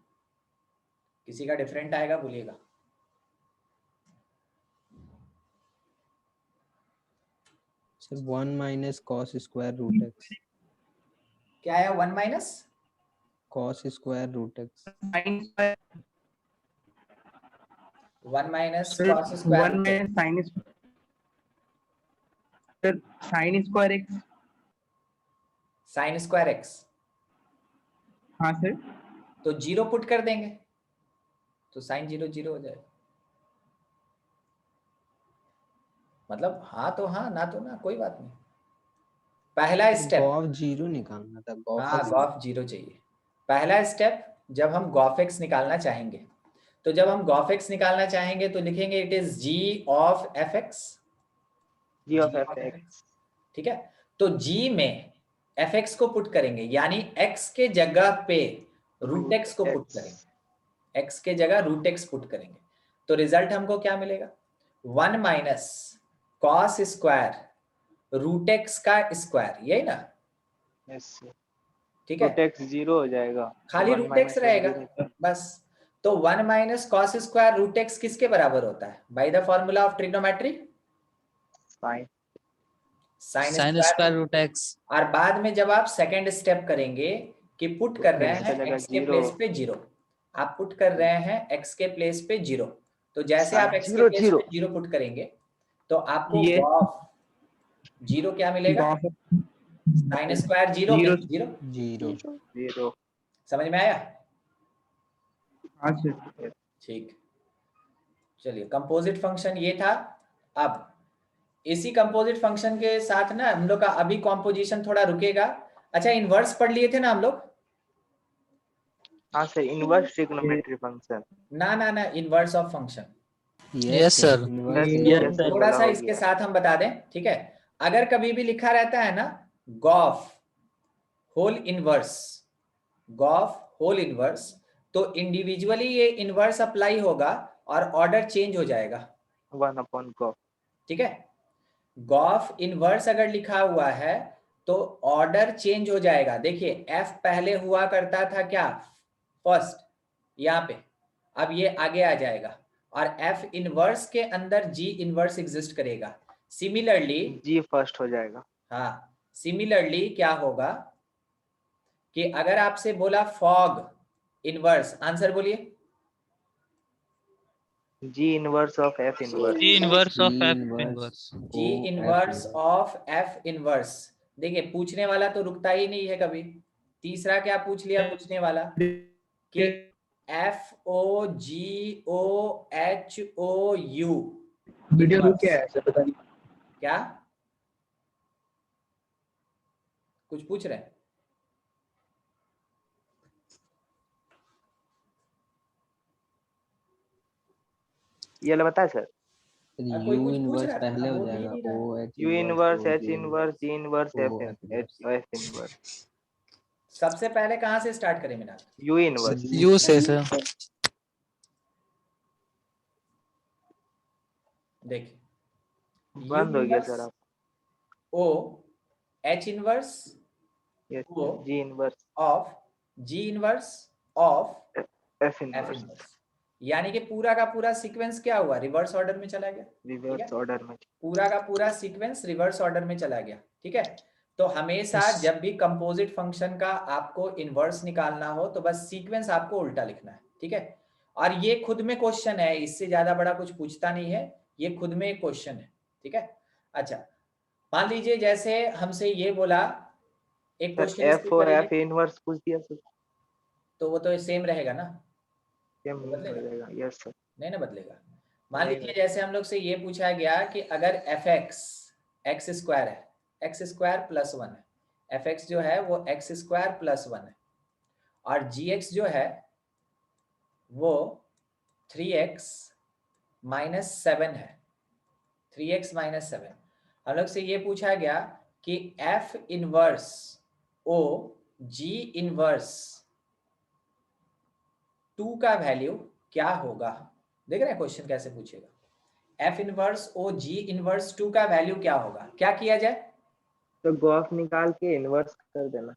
किसी का डिफरेंट आएगा बोलिएगा। Sir 1 minus cos square root x. क्या आया? 1 minus cos square root x. 1 minus sir cos square 1 minus sine sir sine square x. Sine square x. हाँ सर। तो 0 पुट कर देंगे तो साइन 0 0 हो जाएगा। मतलब हाँ तो हाँ, ना तो ना, कोई बात नहीं। पहला स्टेप, गॉफ 0 निकालना था। हाँ गॉफ 0 चाहिए। पहला स्टेप, जब हम गॉफ एक्स निकालना चाहेंगे, तो जब हम गॉफ एक्स निकालना चाहेंगे तो लिखेंगे it is g of F x. g of f(x). ठीक है, तो g में fx को पुट करेंगे, यानी x के जगह पे रूट x को पुट करेंगे। x के जगह रूट x पुट करेंगे तो रिजल्ट हमको क्या मिलेगा? 1 minus cos square root x का स्क्वायर, यही ना? Yes sir. ठीक है, रूट x 0 हो जाएगा। खाली 1 रूट minus x रहेगा बस। तो 1 minus cos square root x किसके बराबर होता है? By the formula of trigonometry, sin sine square root x. और बाद में जब आप सेकंड स्टेप करेंगे कि पुट कर रहे x का हैं जगह x के 0। प्लेस पे 0, आप पुट कर रहे हैं x के प्लेस पे 0, तो जैसे आप x के 0 प्लेस 0 पे 0 पुट करेंगे तो आपको ये गॉफ 0 क्या मिलेगा? G o f sine square 0 0 0। 0। 0। समझ में आया? हाँ सर। ठीक, चलिए कंपोजिट फंक्शन ये था। अब इसी कंपोजिट फंक्शन के साथ ना हम लोग का अभी कॉम्पोजिशन थोड़ा रुकेगा। अच्छा, इनवर्स पढ़ लिए थे ना हम लोग? हाँ सर। Inverse trigonometry function. ना ना ना, inverse of function. Yes, sir. Yes sir. थोड़ा सा इसके साथ हम बता दें, ठीक है? अगर कभी भी लिखा रहता है ना g o f whole inverse, g o f whole inverse, तो इंडिविजुअली ये इनवर्स अप्लाई होगा और ऑर्डर चेंज हो जाएगा। 1 upon gauss। ठीक है, गॉफ इनवर्स अगर लिखा हुआ है तो ऑर्डर चेंज हो जाएगा। देखिए f पहले हुआ करता था क्या? फर्स्ट, यहाँ पे, अब ये आगे आ जाएगा और f इनवर्स के अंदर g इनवर्स एग्जिस्ट करेगा। सिमिलरली g फर्स्ट हो जाएगा। हाँ, सिमिलरली क्या होगा कि अगर आपसे बोला फॉग इनवर्स, आंसर बोलिए। g inverse of f inverse. G inverse of G F inverse inverse। Ji inverse of f inverse. देखिए पूछने वाला तो रुकता ही नहीं है कभी। तीसरा क्या पूछ लिया पूछने वाला कि FOGOHOU वीडियो रुक गया है सर, पता नहीं। क्या कुछ पूछ रहे हैं? ये वाला बता सर। कोई U कुछ पूछ इनवर्स रहा था, पहले हो बोल ही जाएगा। नहीं रहा। OH u inverse h OG inverse g inverse O f F inverse. सबसे पहले कहाँ से स्टार्ट करें मिनाल? u inverse. यू से सर। देखिए बंद हो गया सर आप। O H inverse yes O g inverse of G inverse of f F inverse. Inverse, यानी कि पूरा का पूरा सीक्वेंस क्या हुआ? रिवर्स ऑर्डर में चला गया। रिवर्स ऑर्डर में। पूरा का पूरा सीक्वेंस रिवर्स ऑर्डर में चला गया। ठीक है, तो हमेशा जब भी कंपोजिट फंक्शन का आपको इनवर्स निकालना हो तो बस सीक्वेंस आपको उल्टा लिखना है। ठीक है, और ये खुद में क्वेश्चन है, इससे ज्यादा बड़ा कुछ पूछता नहीं है, ये खुद में एक क्वेश्चन है। ठीक है, अच्छा मान लीजिए जैसे हमसे ये बोला एक सर क्वेश्चन एफ इसके और ऊपर एफ इनवर्स पूछ दिया सर, तो वो तो सेम रहेगा ना, सेम हो बदलेगा? जाएगा। Yes sir. नहीं ना बदलेगा। मान नहीं लीजिए जैसे हम लोग से ये पूछा गया कि अगर एफ एक्स स्क्वायर है, एक्स स्क्वायर प्लस 1 है, एफ एक्स जो है वो एक्स स्क्वायर प्लस 1 है, और जी एक्स जो है वो 3x माइनस 7 है, 3x माइनस 7। हम लोग से ये पूछा गया कि एफ इनवर्स ओ जी इनवर्स 2 का वैल्यू क्या होगा। देख रहे हैं क्वेश्चन कैसे पूछेगा, एफ इनवर्स ओ जी इनवर्स 2 का वैल्यू क्या होगा, क्या किया जाए? तो गॉफ निकाल के इनवर्स कर देना।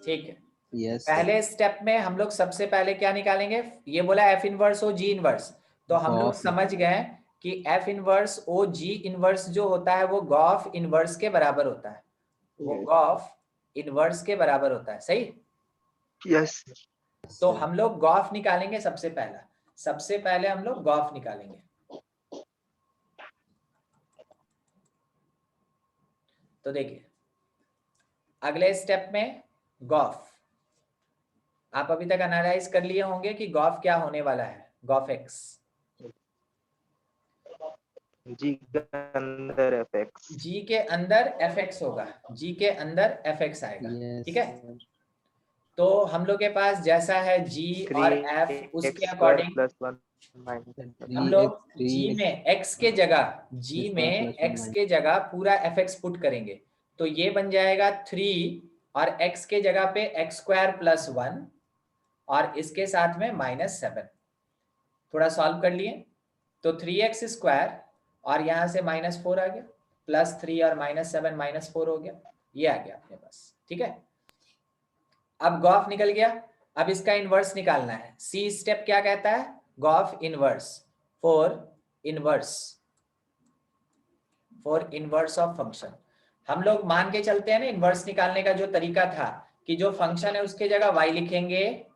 ठीक है, यस पहले स्टेप में हम लोग सबसे पहले क्या निकालेंगे, ये बोला एफ इनवर्स ओ जी इनवर्स, तो हम लोग गॉफ समझ गए कि एफ इनवर्स ओ जी इनवर्स जो होता है वो गॉफ इनवर्स के बराबर होता है, वो गॉफ इनवर्स के बराबर होता है, सही? यस। तो हम लोग गॉफ निकालेंगे सबसे पहले हम लोग गॉफ निकालेंगे। तो देखिए अगले स्टेप में गॉफ, आप अभी तक एनालाइज कर लिए होंगे कि गॉफ क्या होने वाला है, गॉफ एक्स जी के अंदर एफ एक्स। जी के अंदर एफ एक्स होगा, जी के अंदर एफ एक्स आएगा, ठीक है? तो हम लोग के पास जैसा है जी और एफ, उसके अकॉर्डिंग प्लस 1 माइनस हम लोग जी में x के जगह, जी में x के जगह पूरा fx पुट करेंगे, तो ये बन जाएगा 3 और x के जगह पे x स्क्वायर प्लस 1 और इसके साथ में माइनस 7। थोड़ा सॉल्व कर लिए तो 3x स्क्वायर और यहाँ से माइनस 4 आ गया, प्लस 3 और माइनस 7 माइनस 4 हो गया, ये आ गया अपने पास, ठीक है? अब गॉफ निकल गया, अब इसका इनवर्स निकालना है। सी स्टेप क्या कहता है, g o f inverse for inverse of function. हम लोग मान के चलते हैं ना, इनवर्स निकालने का जो तरीका था कि जो फंक्शन है उसके जगह y लिखेंगे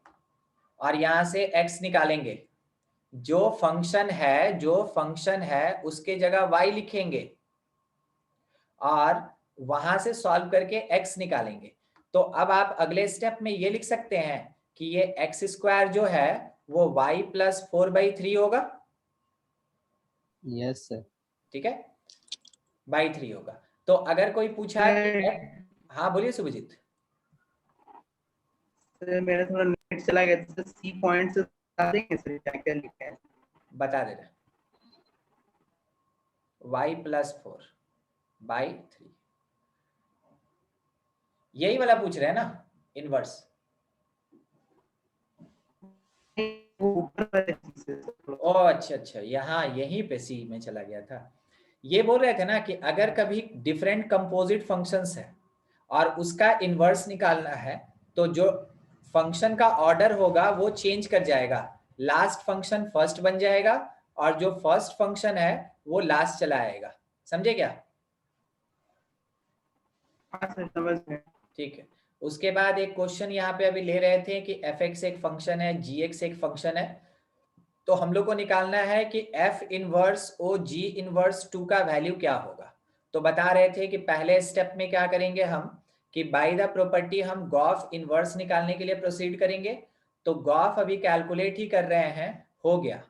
और यहां से x निकालेंगे, जो फंक्शन है उसके जगह y लिखेंगे और वहां से सॉल्व करके x निकालेंगे। तो अब आप अगले स्टेप में ये लिख सकते हैं कि ये एक्स स्क्वायर जो है वो y प्लस 4/3 होगा, यस सर। ठीक है, बाई 3 होगा। तो अगर कोई पूछा कि हाँ बोलिए सुभजीत। सर मेरा थोड़ा नेट चला गया था, सी पॉइंट से बता देंगे सर क्या क्या लिखा है? बता दे रहे, y प्लस 4/3 यही वाला पूछ रहे हैं ना, इनवर्स। ओ अच्छा, यहाँ यहीं पे सी में चला गया था। ये बोल रहे थे ना कि अगर कभी डिफरेंट कंपोजिट फंक्शंस है और उसका इनवर्स निकालना है तो जो फंक्शन का ऑर्डर होगा वो चेंज कर जाएगा, लास्ट फंक्शन फर्स्ट बन जाएगा और जो फर्स्ट फंक्शन है वो लास्ट चला आएगा, समझे क्या? हाँ सर समझ गए। ठीक है, उसके बाद एक क्वेश्चन यहाँ पे अभी ले रहे थे कि एफ एक्स एक फंक्शन है, जी एक्स एक फंक्शन है, तो हम लोग को निकालना है कि एफ इनवर्स ओ जी इनवर्स 2 का वैल्यू क्या होगा। तो बता रहे थे कि पहले स्टेप में क्या करेंगे हम कि बाय द प्रॉपर्टी हम गॉफ इनवर्स निकालने के लिए प्रोसीड करेंगे। तो गॉफ अभी कैलकुलेट ही कर रहे हैं, हो गया,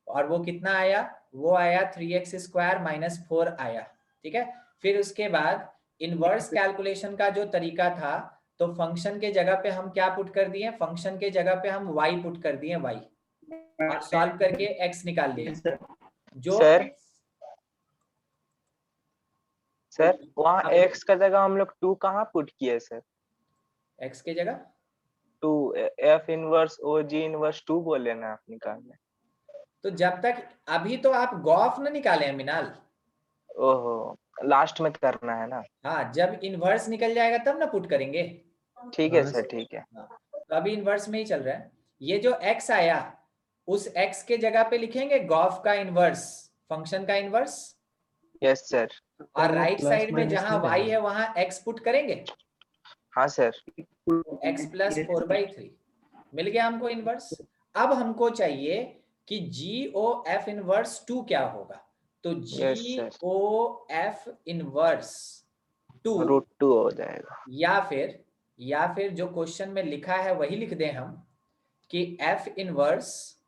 और वो कितना आया, वो आया 3x स्क्वायर माइनस 4 आया, ठीक है? फिर उसके बाद इनवर्स कैलकुलेशन का जो तरीका था, तो फंक्शन के जगह पे हम क्या पुट कर दिए, फंक्शन के जगह पे हम y पुट कर दिए, y, और सॉल्व करके x निकाल लिया। जो सर वहाँ x का जगह हम लोग 2 कहाँ पुट किए सर? x के जगह 2 f inverse o g inverse 2 बोले ना आप निकालने। तो जब तक अभी तो आप गॉफ न निकाले हैं मिनाल, ओहो लास्ट में करना है ना? हाँ, जब इनवर्स निकल जाएगा तब ना पुट करेंगे। ठीक है सर, ठीक है। तो अभी इनवर्स में ही चल रहा है। ये जो x आया उस x के जगह पे लिखेंगे गॉफ का इनवर्स, फंक्शन का इनवर्स, यस सर। और राइट साइड में जहां y है वहां x पुट करेंगे। हाँ सर। x प्लस 4/3 मिल गया हमको इनवर्स। अब हमको चाहिए कि GOF इनवर्स 2 क्या होगा, तो GOF इनवर्स 2 √2 हो जाएगा, या फिर या फिर जो क्वेश्चन में लिखा है वही लिख दें हम कि F inverse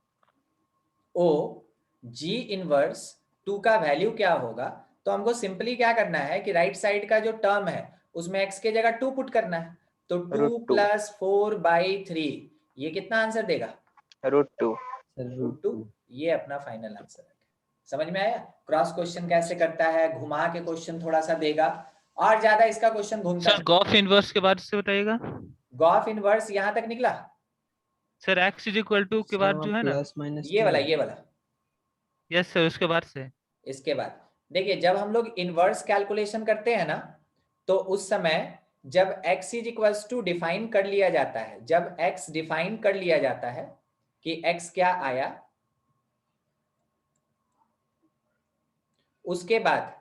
O G inverse 2 का वैल्यू क्या होगा। तो हमको सिंपली क्या करना है कि राइट साइड का जो टर्म है उसमें x के जगह 2 पुट करना है। तो 2 रूट टू। प्लस 4/3 ये कितना आंसर देगा? √2। रूट 2। ये अपना फाइनल आंसर है। समझ में आया? क्रॉस क्वेश्चन कैसे करता है, घुमा के क्वेश्चन थोड़ा सा देगा और ज्यादा इसका क्वेश्चन घूमता सर गॉफ इनवर्स के बाद से बताइएगा। गॉफ इनवर्स यहाँ तक निकला? सर x इक्वल टू के बाद जो है ना, प्लस माइनस ये वाला यस सर, उसके बाद से इसके बाद देखिए जब हम लोग इनवर्स कैलकुलेशन करते हैं ना तो उस समय जब x is equals to define कर लिया जाता है, जब x डिफाइन कर लिया जाता है कि x क्या आया, उसके बाद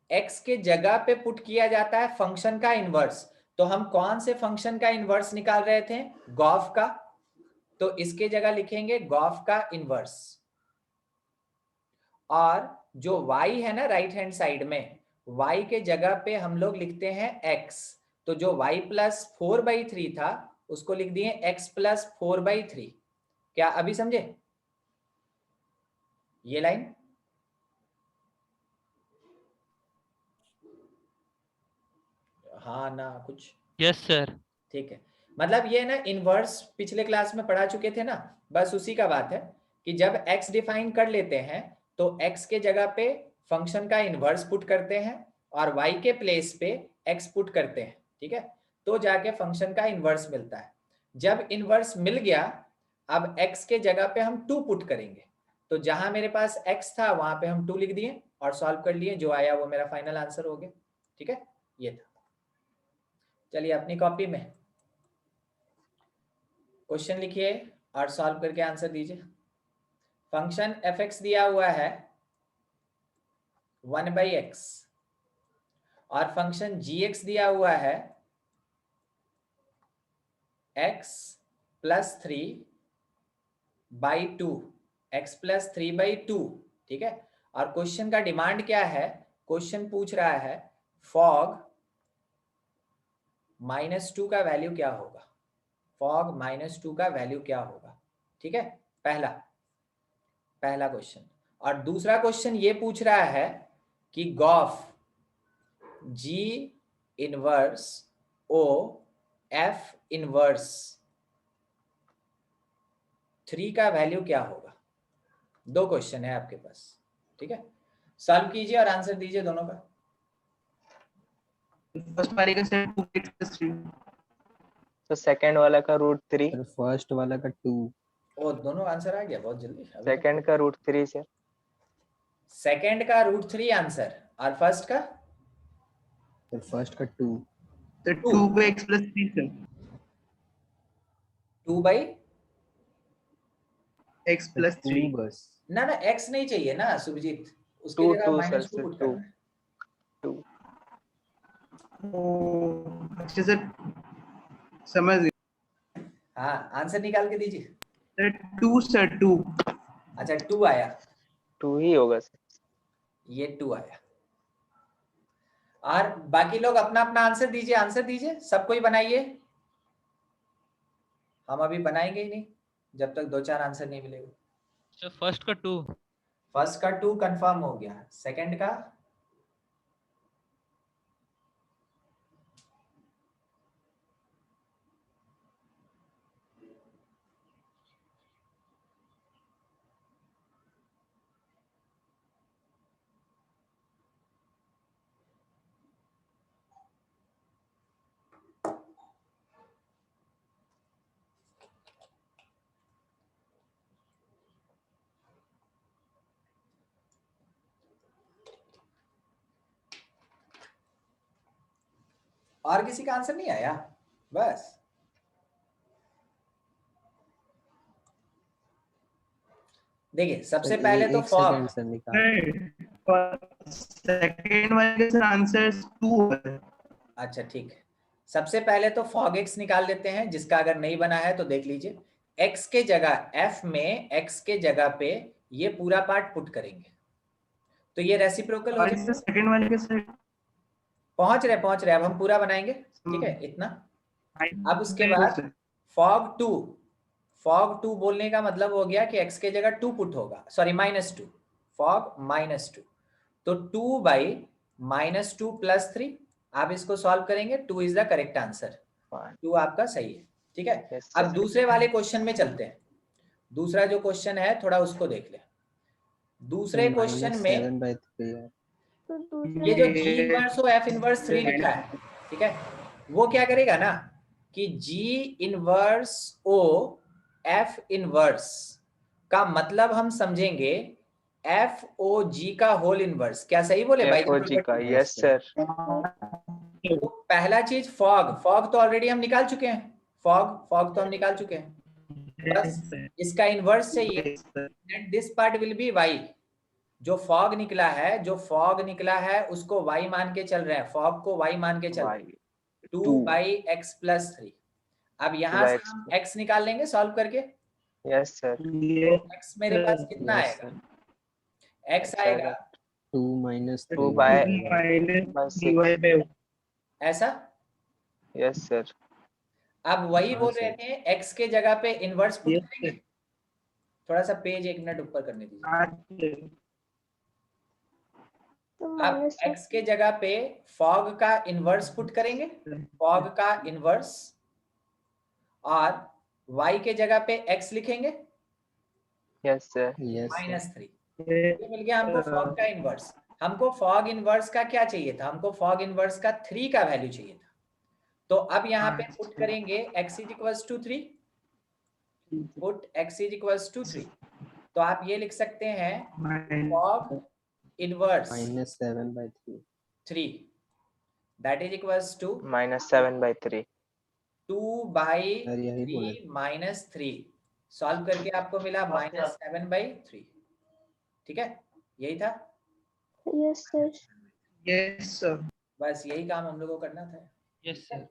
x के जगह पे पुट किया जाता है फंक्शन का इनवर्स। तो हम कौन से फंक्शन का इनवर्स निकाल रहे थे? गॉफ का। तो इसके जगह लिखेंगे गॉफ का इनवर्स। और जो y है ना राइट हैंड साइड में, y के जगह पे हम लोग लिखते हैं x। तो जो y प्लस 4/3 था उसको लिख दिए x प्लस 4/3। क्या अभी समझे ये लाइन? हाँ ना कुछ? Yes sir. ठीक है, मतलब ये ना इनवर्स पिछले क्लास में पढ़ा चुके थे ना, बस उसी का बात है कि जब x डिफाइन कर लेते हैं तो x के जगह पे फंक्शन का इनवर्स पुट करते हैं और y के प्लेस पे x पुट करते हैं। ठीक है, तो जाके फंक्शन का इनवर्स मिलता है। जब इनवर्स मिल गया, अब x के जगह पे हम 2 पुट करेंगे। तो जहां मेरे पास x था वहां पे हम 2 लिख दिए और सॉल्व कर लिए, जो आया वो मेरा फाइनल आंसर हो गया। ठीक है, ये था। चलिए अपनी कॉपी में क्वेश्चन लिखिए और सॉल्व करके आंसर दीजिए। फंक्शन f(x) दिया हुआ है 1/x और फंक्शन g(x) दिया हुआ है x प्लस 3/2, x प्लस 3/2। ठीक है, और क्वेश्चन का डिमांड क्या है? क्वेश्चन पूछ रहा है fog -2 का वैल्यू क्या होगा, fog -2 का वैल्यू क्या होगा। ठीक है, पहला क्वेश्चन। और दूसरा क्वेश्चन ये पूछ रहा है कि g o f G inverse O F inverse 3 का वैल्यू क्या होगा। 2 क्वेश्चन है आपके पास। ठीक है, सॉल्व कीजिए और आंसर दीजिए दोनों का। फर्स्ट वाले का सर 2x + 3। तो सेकंड वाला का √3। फिर फर्स्ट वाला का 2। ओ दोनों आंसर आ गया बहुत जल्दी। सेकंड का √3 सर। सेकंड का √3 आंसर और फर्स्ट का? फिर फर्स्ट का 2। तो 2x + 3 सर। 2/x x + 3। बस। ना x नहीं चाहिए ना सुभजीत, उसकी 2 जगह 2 -2 सर, पुट 2 करना है। 2। अच्छा सर, समझ गए हाँ आंसर निकाल के दीजिए। सर। 2 सर 2। अच्छा 2 आया, 2 ही होगा सर। ये 2 आया। और बाकी लोग अपना अपना आंसर दीजिए, सब कोई बनाइए। हम अभी बनाएंगे ही नहीं जब तक 2-4 आंसर नहीं मिलेगा। सर फर्स्ट का 2। फर्स्ट का 2 कंफर्म हो गया, सेकंड का? और किसी का आंसर नहीं आया? बस देखिए सबसे पहले तो फॉग। सेकंड से निकाल। सेकंड वाले का आंसर 2 है। अच्छा ठीक है, सबसे पहले तो fog x निकाल लेते हैं, जिसका अगर नहीं बना है तो देख लीजिए। x के जगह f में x के जगह पे ये पूरा पार्ट पुट करेंगे तो ये रेसिप्रोकल हो जाएगा। सेकंड वाले के सर पहुंच रहे अब हम पूरा बनाएंगे। ठीक है, इतना अब उसके बाद फॉग टू बोलने का मतलब हो गया कि x के जगह 2 पुट होगा, सॉरी -2, फॉग -2, तो 2 बाई -2 + 3, आप इसको सॉल्व करेंगे, 2 इज द करेक्ट आंसर, 2 आपका सही है। ठीक है, Yes, अब sir. दूसरे वाले क्वेश्चन में चलते हैं। दूसरा जो क्वेश्चन है थोड़ा उसको देख ले। दूसरे क्वेश्चन में -7/3 है। तो दूसरे ये जो में G इनवर्स हो F इनवर्स 3 लिखा है, ठीक है, वो क्या करेगा ना कि G inverse O F inverse का मतलब हम समझेंगे FOG का होल इनवर्स। क्या सही बोले भाई? FOG का, yes sir. तो पहला चीज फॉग तो ऑलरेडी हम निकाल चुके हैं, फॉग तो हम निकाल चुके हैं, बस इसका इनवर्स चाहिए। And this part will B y, जो फॉग निकला है उसको y मान के चल रहे हैं, फॉग को y मान के चल रहे हैं, 2/x + 3। अब यहाँ से हम x निकाल लेंगे सॉल्व करके। Yes sir. तो x मेरे पास कितना आएगा? x आएगा 2 - 2 3 by 6. ऐसा। Yes sir. अब वही हाँ, बोल रहे सर। थे x के जगह पे इनवर्स पुट Yes, करेंगे। थोड़ा सा पेज 1 मिनट ऊपर करने दीजिए। तो अब x के जगह पे फॉग का इनवर्स पुट करेंगे, फॉग का इनवर्स, और y के जगह पे x लिखेंगे Yes sir. Yes, sir. -3। ये मिल गया हमको फॉग का इनवर्स। हमको फॉग इनवर्स का क्या चाहिए था? हमको फॉग इनवर्स का 3 का वैल्यू चाहिए था। तो अब यहाँ पे पुट करेंगे x = 3, पुट x = 3। तो आप ये लिख सकते हैं fog inverse -7/3 3, that is equals to -7/3. Sir यही बोले। 2/3 - 3, सॉल्व करके आपको मिला -7/3। ठीक है, यही था, यस सर। Yes sir. बस यही काम हम लोगों को करना था। Yes sir.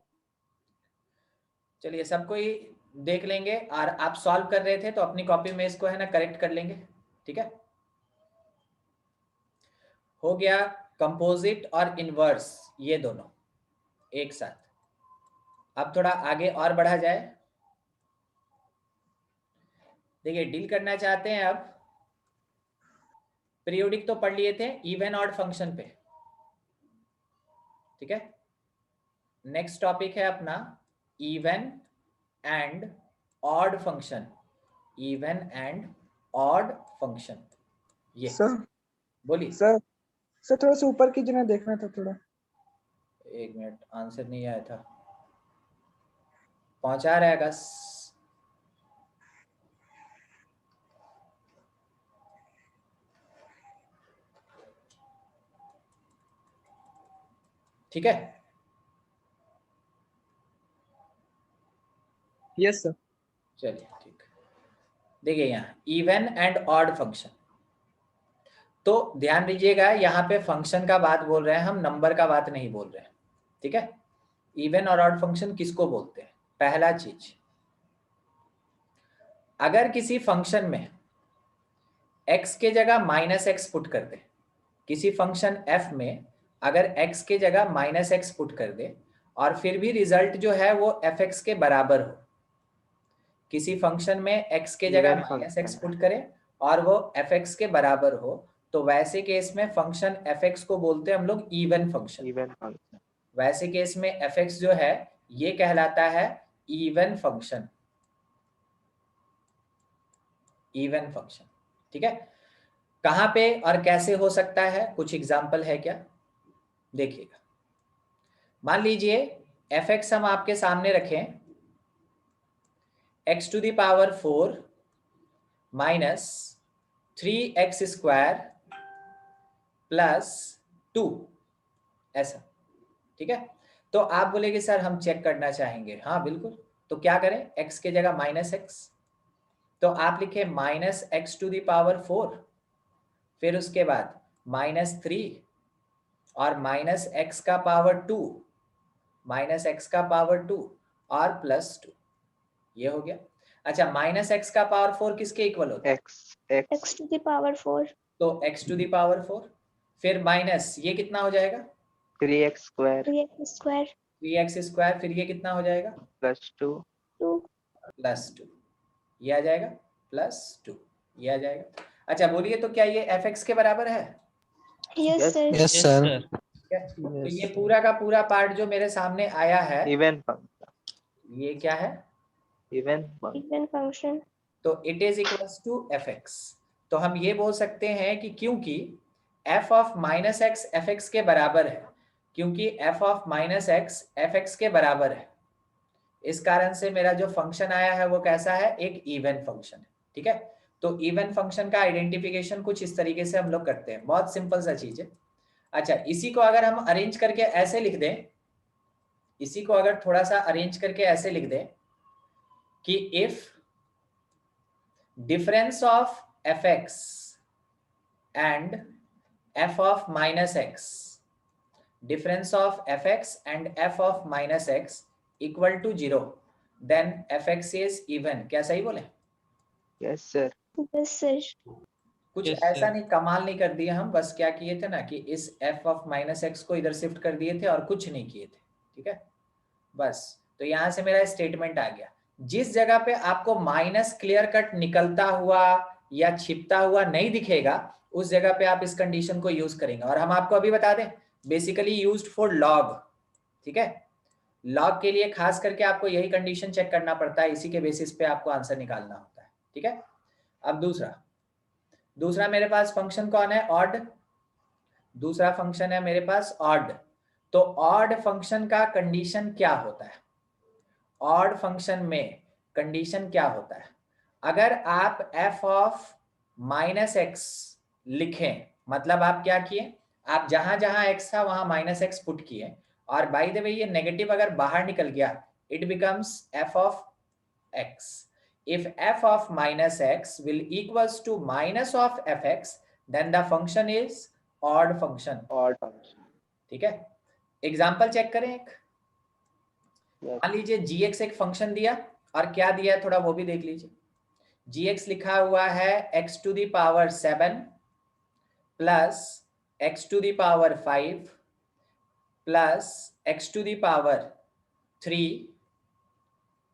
चलिए सबको ही देख लेंगे, और आप सॉल्व कर रहे थे तो अपनी कॉपी में इसको है ना करेक्ट कर लेंगे। ठीक है, हो गया कंपोजिट और इनवर्स ये दोनों एक साथ। अब थोड़ा आगे और बढ़ा जाए। देखिए डील करना चाहते हैं, अब पीरियोडिक तो पढ़ लिए थे, इवन ऑड फंक्शन पे। ठीक है, नेक्स्ट टॉपिक है अपना even and odd function, even and odd function. ये सर बोलिए। सर सर थोड़ा सा ऊपर कीजिए ना, देखना था थोड़ा। 1 मिनट, आंसर नहीं आया था, पहुंचा रहेगा। ठीक है, यस सर। चलिए ठीक। देखिए यहाँ इवन एंड ऑड फंक्शन, तो ध्यान दीजिएगा यहाँ पे फंक्शन का बात बोल रहे हैं हम, नंबर का बात नहीं बोल रहे हैं। ठीक है, इवन और ऑड फंक्शन किसको बोलते हैं? पहला चीज, अगर किसी फंक्शन में x के जगह -x पुट कर दे, किसी फंक्शन f में अगर x के जगह -x पुट कर दे और फिर भी रिजल्ट जो है वो fx के बराबर हो, किसी फंक्शन में x के जगह -x पुट करें और वो fx के बराबर हो, तो वैसे केस में फंक्शन fx को बोलते हैं हम लोग इवन फंक्शन। Even function. वैसे केस में fx जो है ये कहलाता है इवन फंक्शन, इवन फंक्शन। ठीक है, कहां पे और कैसे हो सकता है, कुछ एग्जांपल है क्या? देखिएगा, मान लीजिए fx हम आपके सामने रखें x⁴ माइनस 3x² प्लस 2 ऐसा। ठीक है, तो आप बोलेगे सर हम चेक करना चाहेंगे। हाँ बिल्कुल, तो क्या करें, x के जगह -x, तो आप लिखे -x⁴, फिर उसके बाद -3 और -x⁻², -x⁻² और +2, ये हो गया। अच्छा, -x⁻4 किसके इक्वल होता है? x⁴ तो x⁴, फिर माइनस ये कितना हो जाएगा? 3x². 3x²। 3x स्क्वायर, फिर ये कितना हो जाएगा +2 +2, ये आ जाएगा +2, ये आ जाएगा। अच्छा बोलिए तो क्या ये fx के बराबर है? Yes Yes, sir. Yes yes sir. Sir. ठीक है? तो ये Yes. पूरा का पूरा पार्ट जो मेरे सामने आया है इवन फंक्शन, ये क्या है? Even function. Even function. तो it is equals to fx। तो हम ये बोल सकते हैं कि क्योंकि f of minus x F x के बराबर है, क्योंकि f of minus x F x के बराबर है, इस कारण से मेरा जो फंक्शन आया है वो कैसा है? एक इवन फंक्शन है। ठीक है, तो इवन फंक्शन का आइडेंटिफिकेशन कुछ इस तरीके से हम लोग करते हैं, बहुत सिंपल सा चीज है। अच्छा, इसी को अगर हम अरेंज करके ऐसे लिख दें, इसी को अगर थोड़ा सा अरेंज करके ऐसे लिख दें कि if difference of fx and f of minus x, difference of fx and f of minus x equal to 0, then fx is even। क्या सही बोले? Yes sir. Yes sir. कुछ Yes, ऐसा sir. नहीं, कमाल नहीं कर दिया हम, बस क्या किए थे ना कि इस f of minus x को इधर शिफ्ट कर दिए थे और कुछ नहीं किए थे। ठीक है, बस। तो यहां से मेरा स्टेटमेंट आ गया। जिस जगह पे आपको माइनस क्लियर कट निकलता हुआ या छिपता हुआ नहीं दिखेगा, उस जगह पे आप इस कंडीशन को यूज करेंगे। और हम आपको अभी बता दें, बेसिकली यूज्ड फॉर लॉग। ठीक है, लॉग के लिए खास करके आपको यही कंडीशन चेक करना पड़ता है, इसी के बेसिस पे आपको आंसर निकालना होता है। ठीक है, अब दूसरा मेरे पास फंक्शन कौन है? ऑड। दूसरा फंक्शन है मेरे पास ऑड। तो ऑड फंक्शन का कंडीशन क्या होता है? ऑड फंक्शन में कंडीशन क्या होता है? अगर आप f ऑफ माइनस एक्स लिखें, मतलब आप क्या किए, आप जहां जहां x था वहां माइनस एक्स पुट किए, और बाय द वे ये नेगेटिव अगर बाहर निकल गया, it becomes f of x। if f of minus x will equals to minus of fx, then the function is odd function। Odd function. ठीक है, एग्जाम्पल चेक करें एक। Yes. मान लीजिए gx एक फंक्शन दिया, और क्या दिया है थोड़ा वो भी देख लीजिए। gx लिखा हुआ है x to the power 7 plus x to the power 5 plus x to the power 3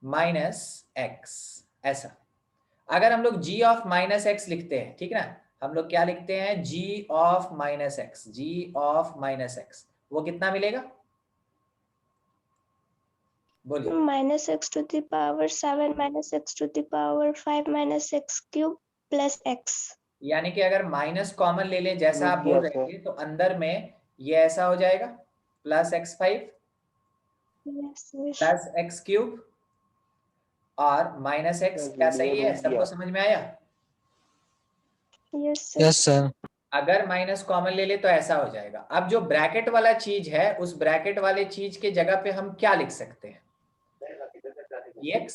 minus x, ऐसा। अगर हम लोग g ऑफ माइनस एक्स लिखते हैं, ठीक ना, हम लोग क्या लिखते हैं? g of minus x, g of minus x, वो कितना मिलेगा? बोलिए। Minus x to the power 7 minus x to the power 5 minus x cube plus x. यानी कि अगर माइनस कॉमन ले लें जैसा आप बोल रहे थे, तो अंदर में ये ऐसा हो जाएगा plus x5 plus x cube और माइनस एक्स। क्या सही है? सबको समझ में आया? Yes sir. अगर माइनस कॉमन ले ले तो ऐसा हो जाएगा। अब जो ब्रैकेट वाला चीज है, उस ब्रैकेट वाले चीज के जगह पे हम क्या लिख सकते हैं? x,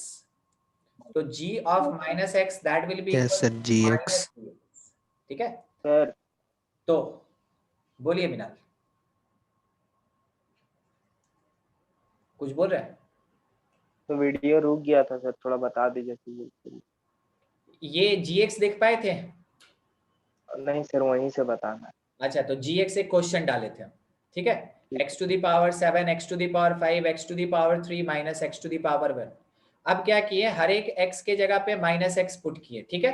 तो g of minus X that will B Yes sir, gx। ठीक है, सर तो बोलिए मिनाल, कुछ बोल रहे हैं? तो वीडियो रुक गया था सर, थोड़ा बता दीजिए सर। ये gx देख पाए थे? नहीं सर, वहीं से बताना है। अच्छा, तो gx एक क्वेश्चन डाले थे हम। ठीक है, x to the power 7 x to the power 5 x to the power 3 minus x to the power 1। अब क्या किए, हर एक x के जगह पे माइनस एक्स पुट किए। ठीक है,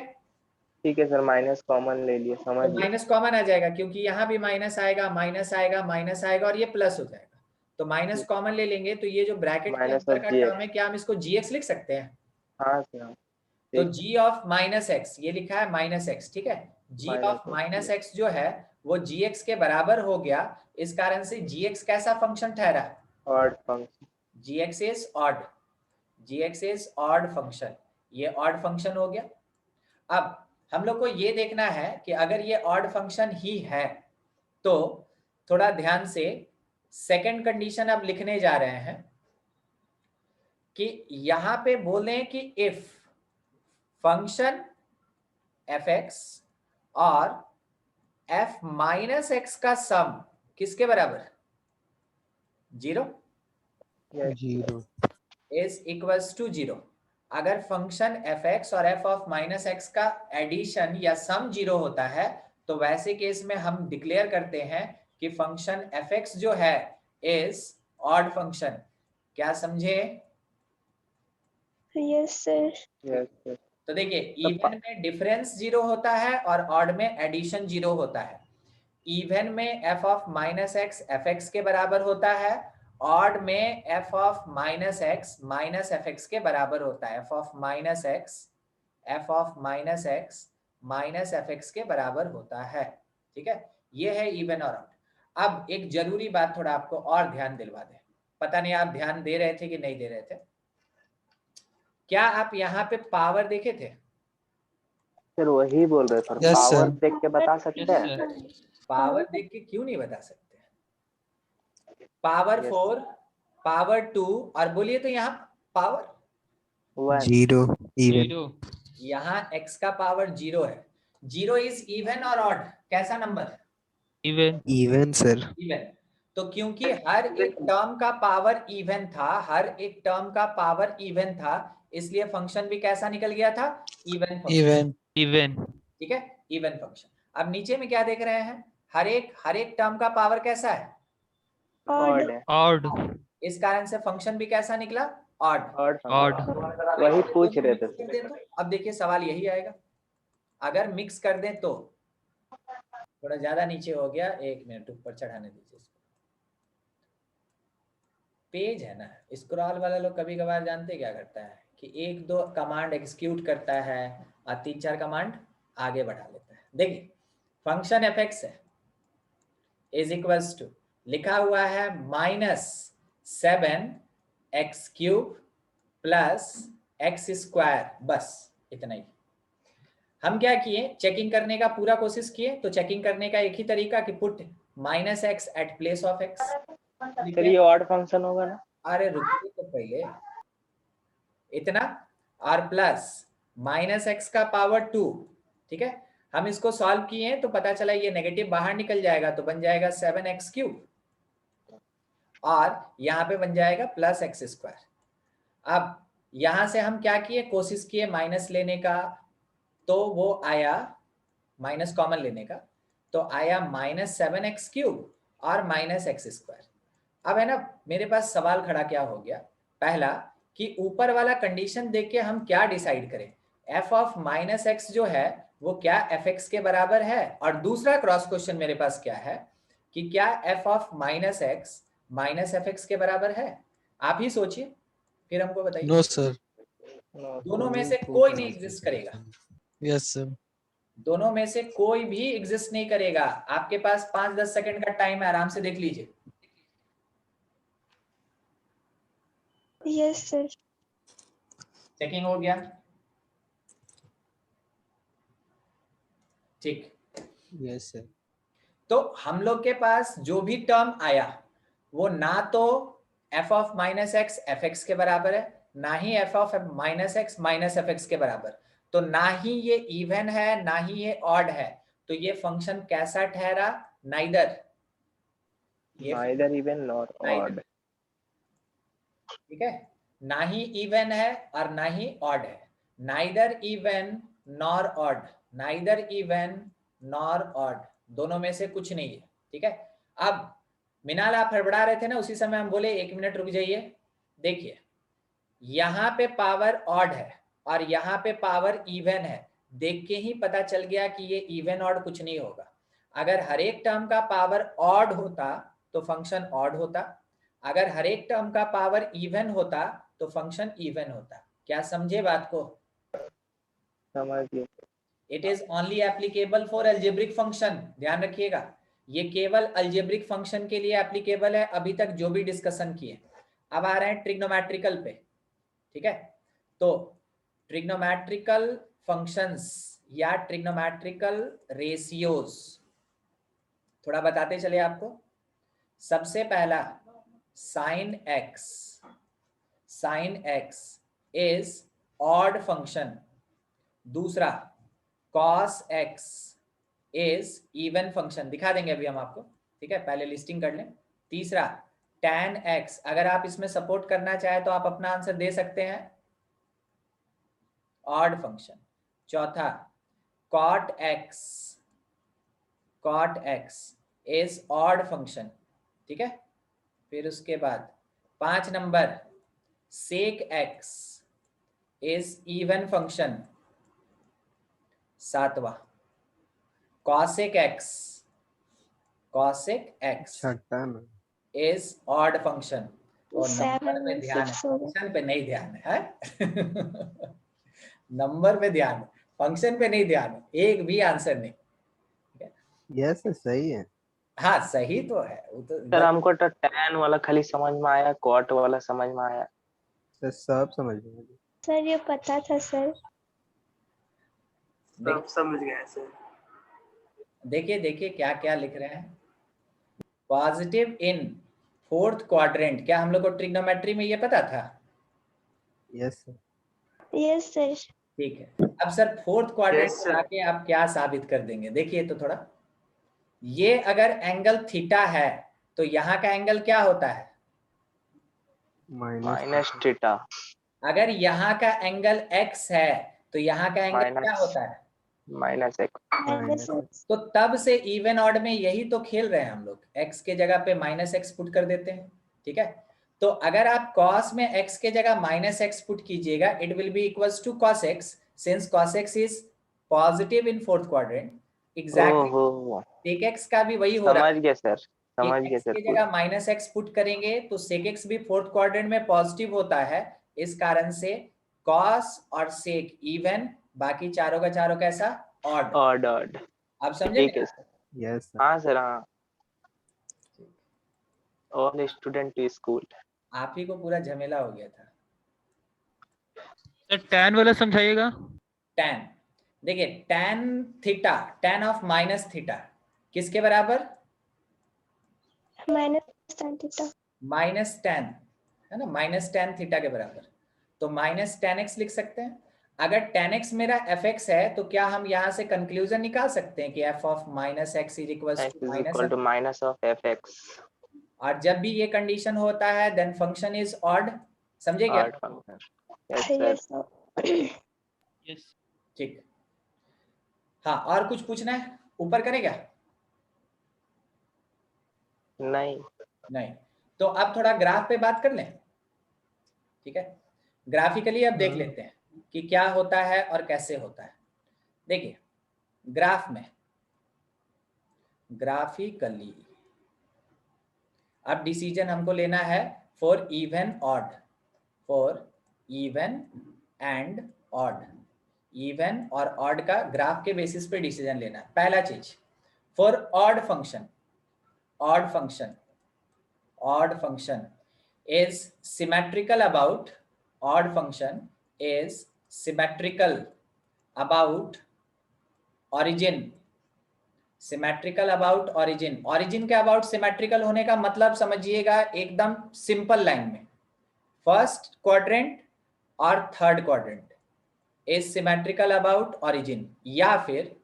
ठीक है सर, माइनस कॉमन ले लिए, समझ तो गए। माइनस कॉमन आ जाएगा, क्योंकि यहाँ भी माइनस आएगा, माइनस आएगा, माइनस आएगा, और ये प्लस हो जाएगा। तो माइनस कॉमन ले लेंगे, तो ये जो ब्रैकेट के माइनस अंदर ऑफ का gx। टर्म है, क्या हम इसको gx लिख सकते हैं? हाँ सर। तो g ऑफ माइनस एक्स, ये लिखा है माइनस एक्स। ठीक है, g ऑफ माइनस एक्स जो है वो gx के बराबर हो गया, इस कारण से gx कैसा फंक्शन ठहरा? Odd function. gx is odd, gx is odd function, ये ऑड फंक्शन हो गया। अब हम लोग को ये देखना है कि अगर ये ऑड फंक्शन ही है, तो थोड़ा ध्यान से सेकंड कंडीशन अब लिखने जा रहे हैं कि यहां पे बोले कि इफ फंक्शन fx और f माइनस एक्स का सम किसके बराबर? 0 0 इज इक्वल्स टू 0। अगर फंक्शन fx और f ऑफ माइनस एक्स का एडिशन या सम 0 होता है, तो वैसे केस में हम डिक्लेयर करते हैं कि फंक्शन fx जो है इज ऑड फंक्शन। क्या समझे? Yes, sir. Yes sir. तो देखिए तो इवन में डिफरेंस 0 होता है और ऑड में एडिशन 0 होता है। इवन में f of minus x F x के बराबर होता है, ऑड में f of minus X minus F x के बराबर होता है। f of minus X minus F x के बराबर होता है। ठीक है, ये है इवन और ऑड। अब एक जरूरी बात थोड़ा आपको और ध्यान दिलवा दें, पता नहीं आप ध्यान दे रहे थे कि नहीं दे रहे थे। क्या आप यहाँ पे पावर देखे थे? सर वही बोल रहे सर, Yes, पावर sir. देख के बता सकते यस हैं? सर। पावर देख के क्यों नहीं बता सकते? Power Yes. 4, पावर 2 और बोलिए तो यहाँ पावर 1 जीरो इवन। जीरो। यहाँ x का पावर 0 है। 0 इज इवन और ऑड? कैसा number? Even. Even sir. Even. तो क्योंकि हर एक टर्म का पावर इवन था, इसलिए फंक्शन भी कैसा निकल गया था? Even function. Even. इवन। ठीक है, इवन फंक्शन। अब नीचे में क्या देख रहे हैं? हर एक टर्म का पावर कैसा है? Odd. ऑड है। ऑड। इस कारण से फंक्शन भी कैसा निकला? ऑड। ऑड। वही पूछ रहे थे कर दें तो अब देखिए सवाल यही आएगा, अगर मिक्स कर दें तो। थोड़ा ज्यादा नीचे हो गया, 1 मिनट ऊपर चढ़ाने दीजिए इसको। पेज है ना, स्क्रॉल वाला लोग कभी कभार जानते क्या करता है कि 1-2 कमांड एग्जीक्यूट करता है और 3-4 कमांड आगे बढ़ा लेता है। देखिए फंक्शन एफ एक्स है इज इक्वल्स टू, लिखा हुआ है -7x³ प्लस x², बस इतना ही। हम क्या किए, चेकिंग करने का पूरा कोशिश किए। तो चेकिंग करने का एक ही तरीका कि put -x at place of x। Sir ये ऑड फंक्शन होगा ना? अरे रुकिए तो पहले, इतना और प्लस -x का पावर 2। ठीक है, हम इसको सॉल्व किए तो पता चला ये नेगेटिव बाहर निकल जाएगा तो बन जाएगा 7x³ और यहाँ पे बन जाएगा +x²। अब यहां से हम क्या किए, कोशिश किए माइनस लेने का, तो वो आया माइनस कॉमन लेने का, तो आया -7x³ और -x²। अब है ना मेरे पास सवाल खड़ा क्या हो गया, पहला कि ऊपर वाला कंडीशन देख के हम क्या डिसाइड करें, f ऑफ -x जो है वो क्या fx के बराबर है, और दूसरा क्रॉस क्वेश्चन मेरे पास क्या है कि क्या f ऑफ -x -fx के बराबर है। आप ही सोचिए फिर हमको बताइए। No, sir. दोनों में से कोई नहीं एग्जिस्ट करेगा, Yes, sir. दोनों में से कोई भी एग्जिस्ट नहीं करेगा। आपके पास 5-10 सेकंड का टाइम है, आराम से देख लीजिए। Yes, sir. चेकिंग हो गया? ठीक। Yes, sir. तो हम लोग के पास जो भी टर्म आया वो ना तो f ऑफ -x fx के बराबर है, ना ही f ऑफ -x -fx के बराबर, तो ना ही ये इवन है ना ही ये ऑड है। तो ये फंक्शन कैसा ठहरा? Neither. Neither even nor odd. ठीक है, ना ही इवन है और ना ही ऑड है, neither even nor odd, neither even nor odd, दोनों में से कुछ नहीं है। ठीक है, अब मिनाल आप हड़बड़ा रहे थे ना, उसी समय हम बोले 1 मिनट रुक जाइए। देखिए यहाँ पे पावर ऑड है और यहाँ पे पावर इवन है, देख के ही पता चल गया कि ये इवन ऑड कुछ नहीं होगा। अगर हर एक टर्म का पावर ऑड होता तो फंक्शन ऑड होता, अगर हर एक टर्म का पावर इवन होता तो फंक्शन इवन होता। क्या समझे बात को? समझ गए। It is only applicable for algebraic function, ध्यान रखिएगा, ये केवल अलजेब्रिक फंक्शन के लिए एप्लीकेबल है, अभी तक जो भी डिस्कशन किए। अब आ रहे हैं ट्रिग्नोमेट्रिकल पे। ठीक है, तो ट्रिग्नोमेट्रिकल फंक्शंस या ट्रिग्नोमेट्रिकल रेशियोज थोड़ा बताते चले आपको। सबसे पहला sin x is odd function, दूसरा cos x is even function, दिखा देंगे अभी हम आपको। ठीक है, पहले लिस्टिंग कर लें। तीसरा tan x, अगर आप इसमें सपोर्ट करना चाहे तो आप अपना आंसर दे सकते हैं, ऑड फंक्शन। चौथा cot x is odd function. ठीक है, फिर उसके बाद 5 number, sec x is even function, 7वां, cosec x छठा ना is odd function। और नंबर 7 पे and ध्यान है, 6 होगा। फंक्शन पे नहीं ध्यान है, नंबर पे ध्यान है, फंक्शन पे नहीं ध्यान है, एक भी आंसर नहीं। यस सही है। हाँ सही तो है वो तो सर हमको तो tan वाला खाली समझ में आया, cot वाला समझ में आया। सर सब समझ में आ गया। सर ये पता था सर। सब समझ गए सर। देखिए देखिए क्या क्या लिख रहे हैं। पॉजिटिव इन फोर्थ क्वाड्रेंट, क्या हम लोग को ट्रिग्नोमेट्री में ये पता था? Yes sir. Yes sir. ठीक है, अब सर फोर्थ क्वाड्रेंट Yes, में sir. आके आप क्या साबित कर देंगे? देखिए तो थोड़ा, ये अगर एंगल थीटा है तो यहाँ का एंगल क्या होता है? Minus theta. अगर यहाँ का एंगल x है तो यहाँ का एंगल क्या माइनस होता है? माइनस एक। Minus x. तो तब से इवन ऑड में यही तो खेल रहे हैं हम लोग, x के जगह पे -x पुट कर देते हैं। ठीक है, तो अगर आप cos में x के जगह -x पुट कीजिएगा, it will be equals to cos x, since cos x is positive in fourth quadrant. Exactly ओहो, sec x का भी वही हो रहा है समझ गए सर, कि समझ गए x सर की पूरा। जगह -x पुट करेंगे तो sec x भी फोर्थ क्वाड्रेंट में पॉजिटिव होता है। इस कारण से cos और sec इवन, बाकी चारों का चारों कैसा? ऑड। Odd odd. आप समझे ठीक है मेरा? सर। Yes sir. हाँ सर, हाँ। All student to school. आप ही को पूरा झमेला हो गया था। सर tan वाला समझाइएगा। tan, देखिए tan theta, tan of minus theta किसके बराबर? Minus tan theta. Minus tan है ना, माइनस tan थीटा के बराबर। तो माइनस tan x लिख सकते हैं। अगर tan x मेरा fx है तो क्या हम यहाँ से कंक्लूजन निकाल सकते हैं कि f of minus x is equal x is equal to minus of fx। और जब भी ये कंडीशन होता है देन फंक्शन इज ऑड। समझे क्या? Odd function. Yes sir. Yes sir. Yes. ठीक, हाँ और कुछ पूछना है? ऊपर करेगा? नहीं। नहीं, तो अब थोड़ा ग्राफ पे बात कर लें। ठीक है, ग्राफिकली अब देख लेते हैं कि क्या होता है और कैसे होता है। देखिए ग्राफ में, ग्राफिकली अब डिसीजन हमको लेना है for even odd, for even and odd. Even और ऑड का ग्राफ के बेसिस पे डिसीजन लेना है। पहला चीज, for odd function, odd function, odd function is symmetrical about, odd function is symmetrical about origin, symmetrical about origin। origin के about symmetrical होने का मतलब समझिएगा एकदम सिंपल लाइन में, फर्स्ट क्वाड्रेंट और third quadrant is symmetrical about origin, या फिर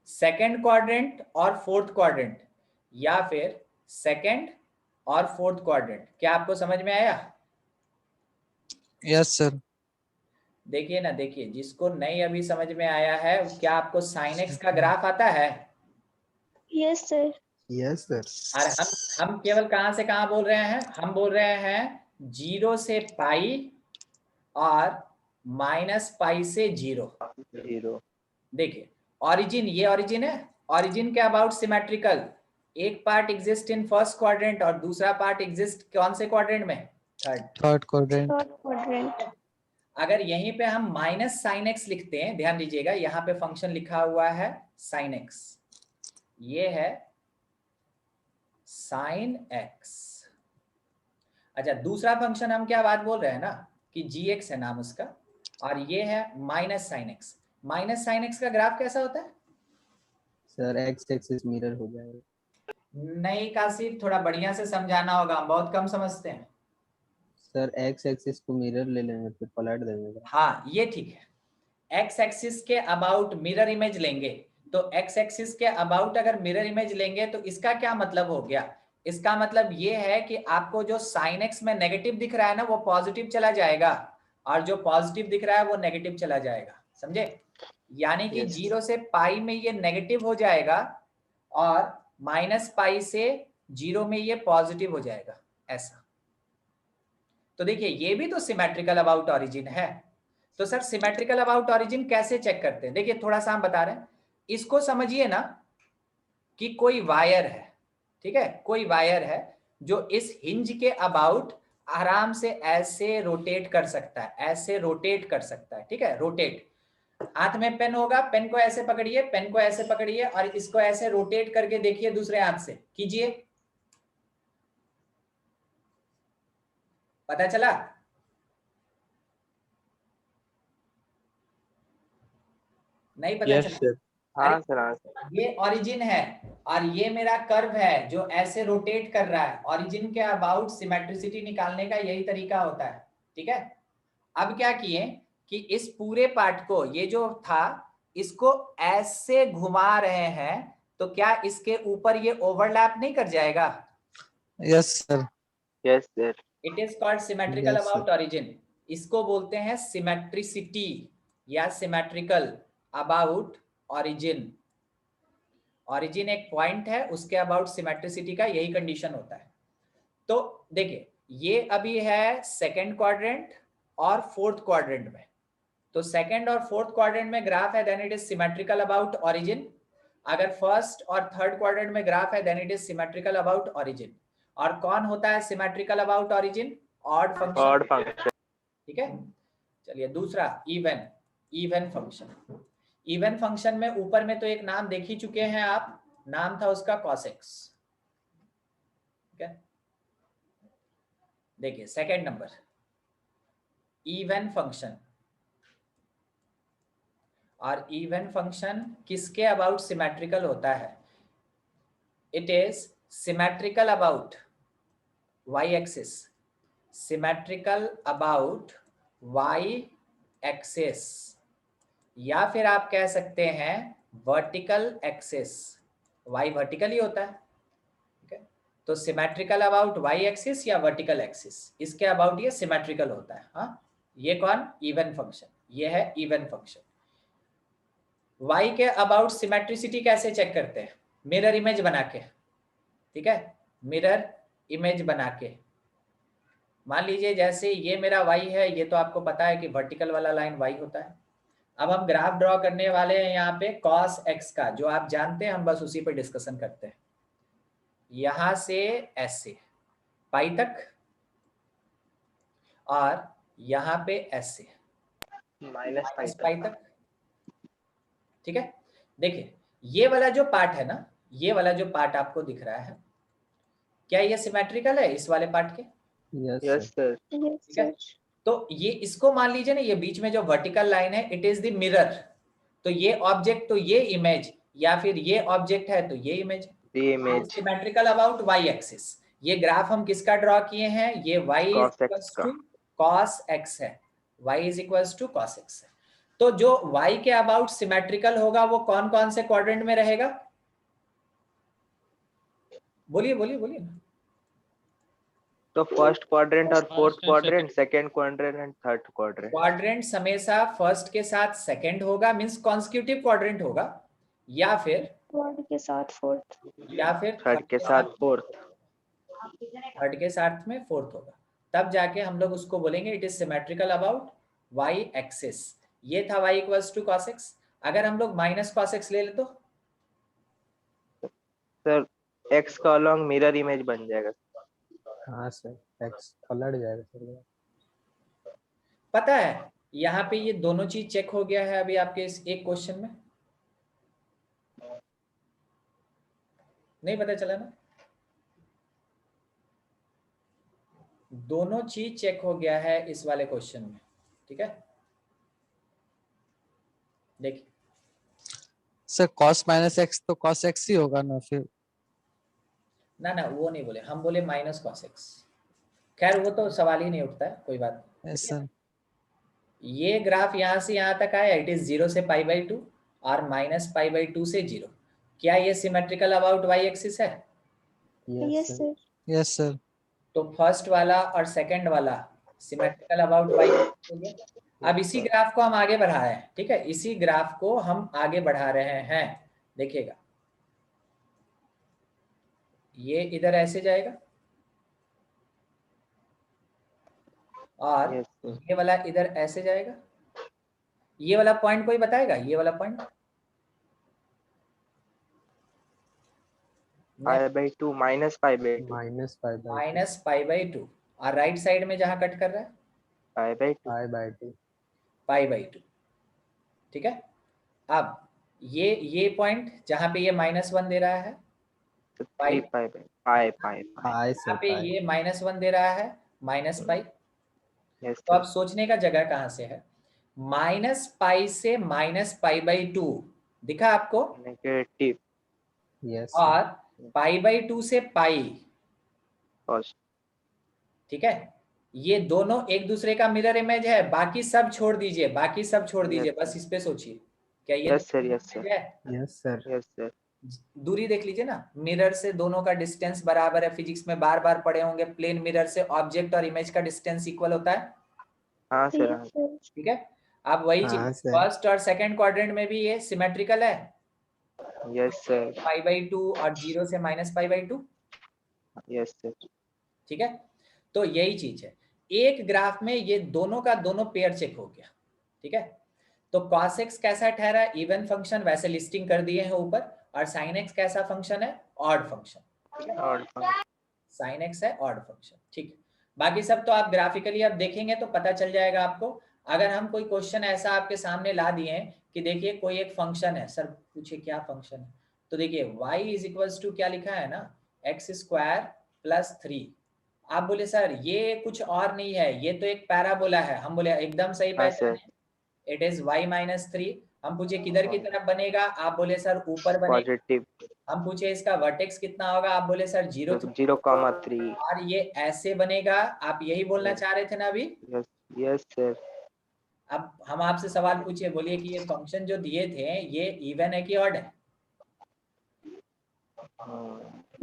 सेकेंड क्वाड्रेंट और फोर्थ क्वाड्रेंट, या फिर सेकेंड और फोर्थ क्वाड्रेंट। क्या आपको समझ में आया? Yes sir. देखिए ना, देखिए जिसको नहीं अभी समझ में आया है, क्या आपको sin x का ग्राफ आता है? Yes sir. Yes sir. और हम केवल कहां से कहां बोल रहे हैं? हम बोल रहे हैं 0 से पाई और -पाई से 0। जीरो। देखिए ऑरिजिन, ये ऑरिजिन है, ऑरिजिन के अबाउट सिमेट्रिकल, एक part exist in first quadrant और दूसरा पार्ट एग्जिस्ट कौन से क्वाड्रेंट में? Third quadrant. Third quadrant. अगर यहीं पे हम माइनस साइन एक्स लिखते हैं, ध्यान दीजिएगा यहाँ पे फंक्शन लिखा हुआ है साइन एक्स, ये है साइन एक्स। अच्छा दूसरा फंक्शन हम क्या बात बोल रहे हैं ना कि जी एक्स है नाम उसका, और ये है minus sine x. Minus sine x का ग्राफ कैसा होता है? सर एक्स एक्सिस मिरर हो जाएगा। नहीं काशिफ, थोड़ा बढ़िया से समझाना होगा, हम बहुत कम समझते हैं। सर एक्स एक्सिस को मिरर ले लेंगे फिर पलट देंगे। हाँ ये ठीक है, एक्स एक्सिस के अबाउट मिरर इमेज लेंगे, तो एक्स एक्सिस के अबाउट अगर मिरर इमेज लेंगे तो इसका क्या मतलब हो गया? इसका मतलब ये है कि आपको जो साइन एक्स में नेगेटिव दिख रहा है ना वो पॉजिटिव चला जाएगा, और जो पॉजिटिव दिख रहा है वो नेगेटिव चला जाएगा। समझे? यानी कि Yes. 0 से पाई में ये नेगेटिव हो जाएगा और -पाई से 0 में ये पॉजिटिव हो जाएगा, ऐसा। तो देखिए ये भी तो सिमेट्रिकल अबाउट ओरिजिन है। तो सर सिमेट्रिकल अबाउट ओरिजिन कैसे चेक करते हैं? देखिए थोड़ा सा हम बता रहे हैं, इसको समझिए ना कि कोई वायर है, ठीक है, कोई वायर है जो इस हिंज के अबाउट आराम से ऐसे रोटेट कर सकता है, ऐसे रोटेट कर सकता है, ठीक है, रोटेट। हाथ में पेन होगा, पेन को ऐसे पकड़िए, पेन को ऐसे पकड़िए और इसको ऐसे रोटेट करके देखिए, दूसरे हाथ से कीजिए, पता चला? नहीं पता यस चला? सर। हाँ सर, हाँ सर। ये ओरिजिन है और ये मेरा कर्व है जो ऐसे रोटेट कर रहा है। ओरिजिन के अबाउट सिमेट्रिसिटी निकालने का यही तरीका होता है, ठीक है। अब क्या किए कि इस पूरे पार्ट को, ये जो था, इसको ऐसे घुमा रहे हैं, तो क्या इसके ऊपर ये ओवरलैप नहीं कर जाएगा? Yes sir. Yes sir. It is called symmetrical Yes, sir. About origin. इसको बोलते हैं सिमेट्रिसिटी या सिमेट्रिकल अबाउट ओरिजिन। ओरिजिन एक पॉइंट है, उसके अबाउट सिमेट्रिसिटी का यही कंडीशन होता है। तो देखिए ये अभी है सेकंड क्वाड्रेंट और फोर्थ क्वाड्रेंट में। तो सेकंड और फोर्थ क्वाड्रेंट में ग्राफ है, then it is symmetrical about origin. अगर फर्स्ट और थर्ड क्वाड्रेंट में ग्राफ है, then it is symmetrical about origin. और कौन होता है symmetrical about origin? Odd function, odd function. ठीक है। चलिए दूसरा even, even function. Even function में ऊपर में तो एक नाम देख ही चुके हैं आप, नाम था उसका cos x, ठीक है। देखिए सेकंड नंबर इवन फंक्शन, और इवन फंक्शन किसके अबाउट सिमेट्रिकल होता है? It is symmetrical about y axis, symmetrical about y axis, या फिर आप कह सकते हैं वर्टिकल एक्सिस। y वर्टिकल ही होता है, ठीक है। तो सिमेट्रिकल अबाउट y एक्सिस या वर्टिकल एक्सिस, इसके अबाउट ये सिमेट्रिकल होता है। हाँ, ये कौन? इवन फंक्शन, ये है इवन फंक्शन। y के अबाउट सिमेट्रिसिटी कैसे चेक करते हैं? मिरर इमेज बना के, ठीक है, मिरर इमेज बना के। मान लीजिए जैसे ये मेरा y है, ये तो आपको पता है कि वर्टिकल वाला लाइन y होता है। अब हम ग्राफ ड्रॉ करने वाले हैं यहाँ पे cos x का, जो आप जानते हैं, हम बस उसी पर डिस्कशन करते हैं। यहां से ऐसे पाई तक और यहाँ पे ऐसे माइनस पाई तक, ठीक है। देखिए ये वाला जो पार्ट है ना, ये वाला जो पार्ट आपको दिख रहा है, क्या ये सिमेट्रिकल है इस वाले पार्ट के? Yes sir. Yes, ठीक है। sir. तो ये इसको मान लीजिए ना, ये बीच में जो वर्टिकल लाइन है, इट इज द मिरर। तो ये ऑब्जेक्ट तो ये इमेज, या फिर ये ऑब्जेक्ट है तो ये image. The image symmetrical about y axis. ये ग्राफ हम किसका ड्रॉ किए हैं? ये y Cos x इक्वल्स का। टू cos x है, y is equals to cos x है। तो जो y के अबाउट सिमेट्रिकल होगा वो कौन कौन से क्वाड्रेंट में रहेगा? बोलिए बोलिए बोलिए ना। तो फर्स्ट क्वाड्रेंट और fourth First and quadrant, second quadrant and third quadrant. Quadrant हमेशा फर्स्ट के साथ सेकंड होगा, मींस कॉन्सिक्यूटिव क्वाड्रेंट होगा, या फिर Third के साथ fourth. थर्ड के साथ फोर्थ। थर्ड के साथ में फोर्थ होगा, तब जाके हम लोग उसको बोलेंगे it is symmetrical about y axis. ये था y equals to cos x। अगर हम लोग माइनस cos x ले ले तो सर एक्स का अलोंग मिरर इमेज बन जाएगा। हाँ सर, एक्स पलट जाएगा सर। पता है यहाँ पे ये दोनों चीज चेक हो गया है अभी आपके इस एक क्वेश्चन में, नहीं पता चला ना? दोनों चीज चेक हो गया है इस वाले क्वेश्चन में, ठीक है। देखिए सर cos माइनस एक्स तो cos x ही होगा ना फिर? ना ना, वो नहीं बोले, हम बोले माइनस cos x। खैर वो तो सवाल ही नहीं उठता है, कोई बात नहीं। Yes sir. ये ग्राफ यहाँ से यहाँ तक आया, इट इज 0 से π/2 और माइनस π/2 से 0। क्या ये सिमेट्रिकल अबाउट y एक्सिस है? Yes, sir. Yes sir. तो फर्स्ट वाला और सेकंड वाला सिमेट्रिकल अबाउट y एक्सिस हो गया। अब इसी ग्राफ को हम आगे बढ़ा रहे हैं, ठीक है, इसी ग्राफ को हम आगे बढ़ा रहे हैं। देखिएगा ये इधर ऐसे जाएगा, और Yes, sir. ये वाला इधर ऐसे जाएगा। ये वाला पॉइंट कोई बताएगा, ये वाला point? Pi by 2 minus pi by 2. Minus pi by minus pi by 2। और राइट साइड में जहां कट कर रहा है Pi by 2. Pi by 2 pi by 2। ठीक है, अब ये पॉइंट जहां पे ये -1 दे रहा है, So Pi. 3 pi by pi pi pi. पाई से यहाँ पे पाई ये -1 दे रहा है, माइनस पाई। Yes, तो sir. अब सोचने का जगह कहां से है? माइनस पाई से -पाई/2 दिखा आपको, Negative. यस और पाई/2 से पाई। Positive. ठीक है, ये दोनों एक दूसरे का मिरर इमेज है, बाकी सब छोड़ दीजिए, बाकी सब छोड़ दीजिए, Yes, बस इस पे सोचिए, क्या ये Yes, sir. दोनों Yes, sir. image है? Yes sir Yes, sir. दूरी देख लीजिए ना, मिरर से दोनों का डिस्टेंस बराबर है। फिजिक्स में बार बार पढ़े होंगे, प्लेन मिरर से ऑब्जेक्ट और इमेज का डिस्टेंस इक्वल होता है। हाँ सर, Yes, sir. ठीक है, अब वही चीज हाँ सर फर्स्ट और सेकंड क्वाड्रेंट में भी ये सिमेट्रिकल है, यस सर, पाई/2 और 0 से -पाई/2। यस सर, ठीक है, तो यही चीज है, एक ग्राफ में ये दोनों का दोनों पेयर चेक हो गया। ठीक है, तो cos x कैसा ठहरा, इवन फंक्शन, वैसे लिस्टिंग कर दिए हैं ऊपर। और sin x कैसा फंक्शन है, ऑड फंक्शन। और sin x है ऑड फंक्शन। ठीक है, बाकी सब तो आप ग्राफिकली अब देखेंगे तो पता चल जाएगा आपको। अगर हम कोई क्वेश्चन ऐसा आपके सामने ला दिए हैं कि देखिए कोई एक फंक्शन है, सर पूछे क्या फंक्शन है, तो देखिए y इज इक्वल्स टू क्या लिखा है ना, x² + 3। आप बोले सर ये कुछ और नहीं है, ये तो एक पैराबोला है। हम बोले एकदम सही हाँ पहचाने, इट इज y-3। हम पूछे किधर की तरफ बनेगा, आप बोले सर ऊपर बनेगा। पॉजिटिव हम पूछे इसका वर्टेक्स कितना होगा, आप बोले सर 0 0,3। और ये ऐसे बनेगा। आप यही बोलना चाह रहे थे ना अभी। यस यस सर, अब हम आपसे सवाल पूछिए, बोलिए कि ये फंक्शन जो दिए थे ये इवन है कि ऑड है?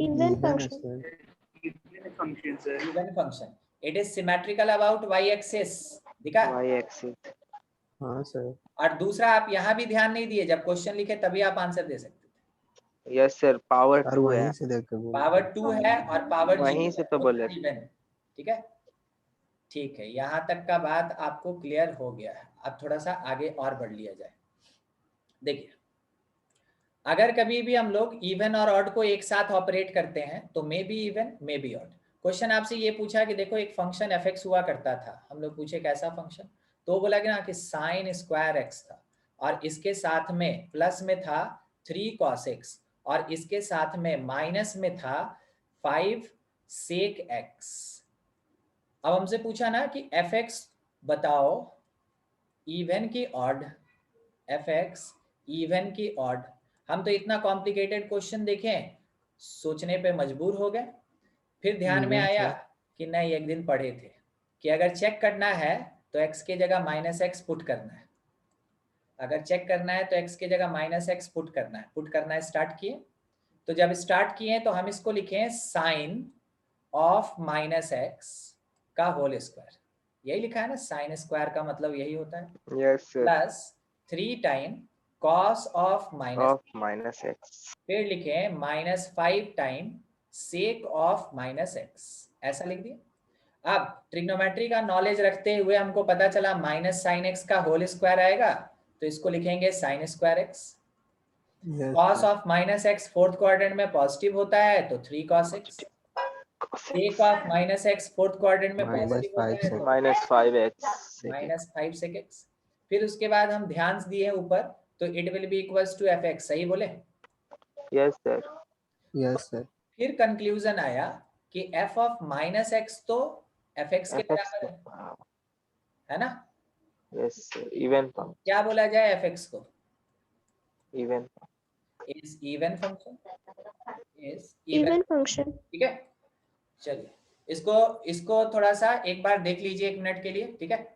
Even इवन है function. Sir Even function, sir. Even function. It is symmetrical about y axis, दिखा? y axis. हाँ सर और दूसरा आप यहाँ भी ध्यान नहीं दिए, जब क्वेश्चन लिखे तभी आप आंसर दे सकते थे। यस सर, पावर सर 2 वहीं है, से देख के बोल पावर 2 है और पावर 0 वहीं से तो बोले थे। इवन। ठीक है, ठीक है, यहाँ तक का बात आपको क्लियर हो गया है। अब थोड़ा सा आगे और बढ़ लिया जाए। देखिए, अगर कभी भी हम लोग इवन और ऑड को एक साथ ऑपरेट करते हैं तो may be even may be odd. Question आपसे ये पूछा कि देखो एक फंक्शन f(x) हुआ करता था, हम लोग पूछे कैसा फंक्शन, तो बोला कि ना कि sin² x था, और इसके साथ में प्लस में था 3 cos x, और इसके साथ में माइनस में था 5 sec x। अब हमसे पूछा ना कि f(x) बताओ इवन की ऑड, f(x) इवन की ऑड। हम तो इतना कॉम्प्लिकेटेड क्वेश्चन देखें, सोचने पे मजबूर हो गए। फिर ध्यान में Even आया sir. कि नहीं, एक दिन पढ़े थे कि अगर चेक करना है तो x की जगह -x पुट करना है। अगर चेक करना है तो x की जगह -x पुट करना है। पुट करना है स्टार्ट किए, तो जब स्टार्ट किए तो हम इसको लिखें साइन ऑफ -x का होल स्क्वायर। यही लिखा है ना, साइन स्क्वायर का मतलब यही होता है, yes sir, plus 3 time cos of minus, of minus x. फिर लिखे -5 टाइम सेक ऑफ -x, ऐसा लिख दिया। अब ट्रिग्नोमेट्री का नॉलेज रखते हुए हमको पता चला -sin x का होल स्क्वायर आएगा, तो इसको लिखेंगे sin² x। Yes cos of -x fourth quadrant में पॉजिटिव होता है तो 3 cos x। Sake of -x fourth quadrant में माइनस पॉजिटिव होता 5 है से तो -5x। -5 sec x। फिर उसके बाद हम ध्यान दिए ऊपर, तो it will be equals to fx, सही बोले? यस सर, यस सर फिर कंक्लूजन आया कि f ऑफ -x तो fx के बराबर है ना? यस सर, इवन फंक्शन, क्या बोला जाए fx को? Even is even function, is Even function. ठीक है, चलिए इसको इसको थोड़ा सा एक बार देख लीजिए 1 मिनट के लिए। ठीक है,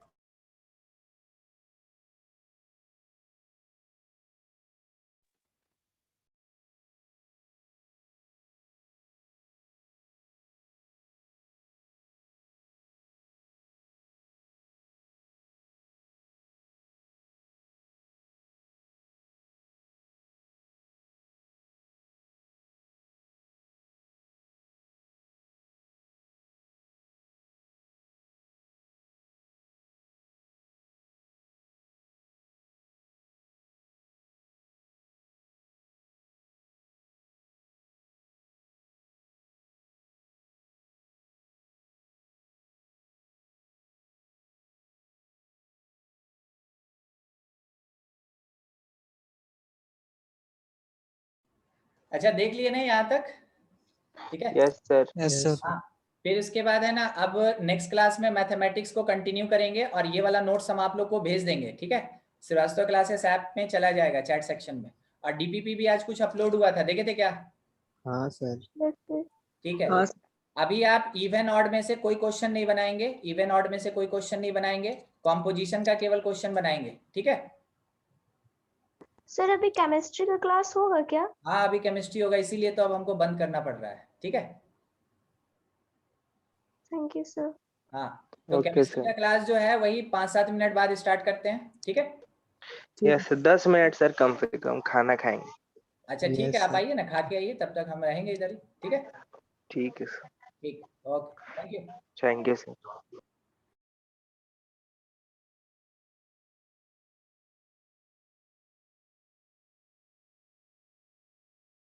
अच्छा देख लिए ना यहाँ तक? ठीक है। Yes sir. Yes sir. हाँ, फिर उसके बाद है ना, अब नेक्स्ट क्लास में मैथमेटिक्स को कंटिन्यू करेंगे और ये वाला नोट्स हम आप लोग को भेज देंगे। ठीक है, श्रीवास्तव क्लासेस ऐप में चला जाएगा चैट सेक्शन में। और डीपीपी भी आज कुछ अपलोड हुआ था, देखे थे क्या? हाँ सर। Yes, sir. ठीक है। हाँ अभी आप इवन ऑड में से कोई क्वेश्चन नहीं बनाएंगे, इवन ऑड में से कोई क्वेश्चन नहीं बनाएंगे, कॉम्पोजिशन का केवल क्वेश्चन बनाएंगे। ठीक है। सर अभी केमिस्ट्री का क्लास होगा क्या? हाँ अभी केमिस्ट्री होगा, इसीलिए तो अब हमको बंद करना पड़ रहा है। ठीक है। Thank you sir. हाँ, तो ओके केमिस्ट्री सर। का क्लास जो है वही 5-7 मिनट बाद स्टार्ट करते हैं। ठीक है। यस 10 मिनट सर कम से कम, खाना खाएंगे। अच्छा ठीक Yes, है, आप sir. आइए ना, खा के आइए, तब तक हम रहेंगे इधर ही। ठीक है। ठीक है सर। ठीक, okay, thank you. Thank you sir.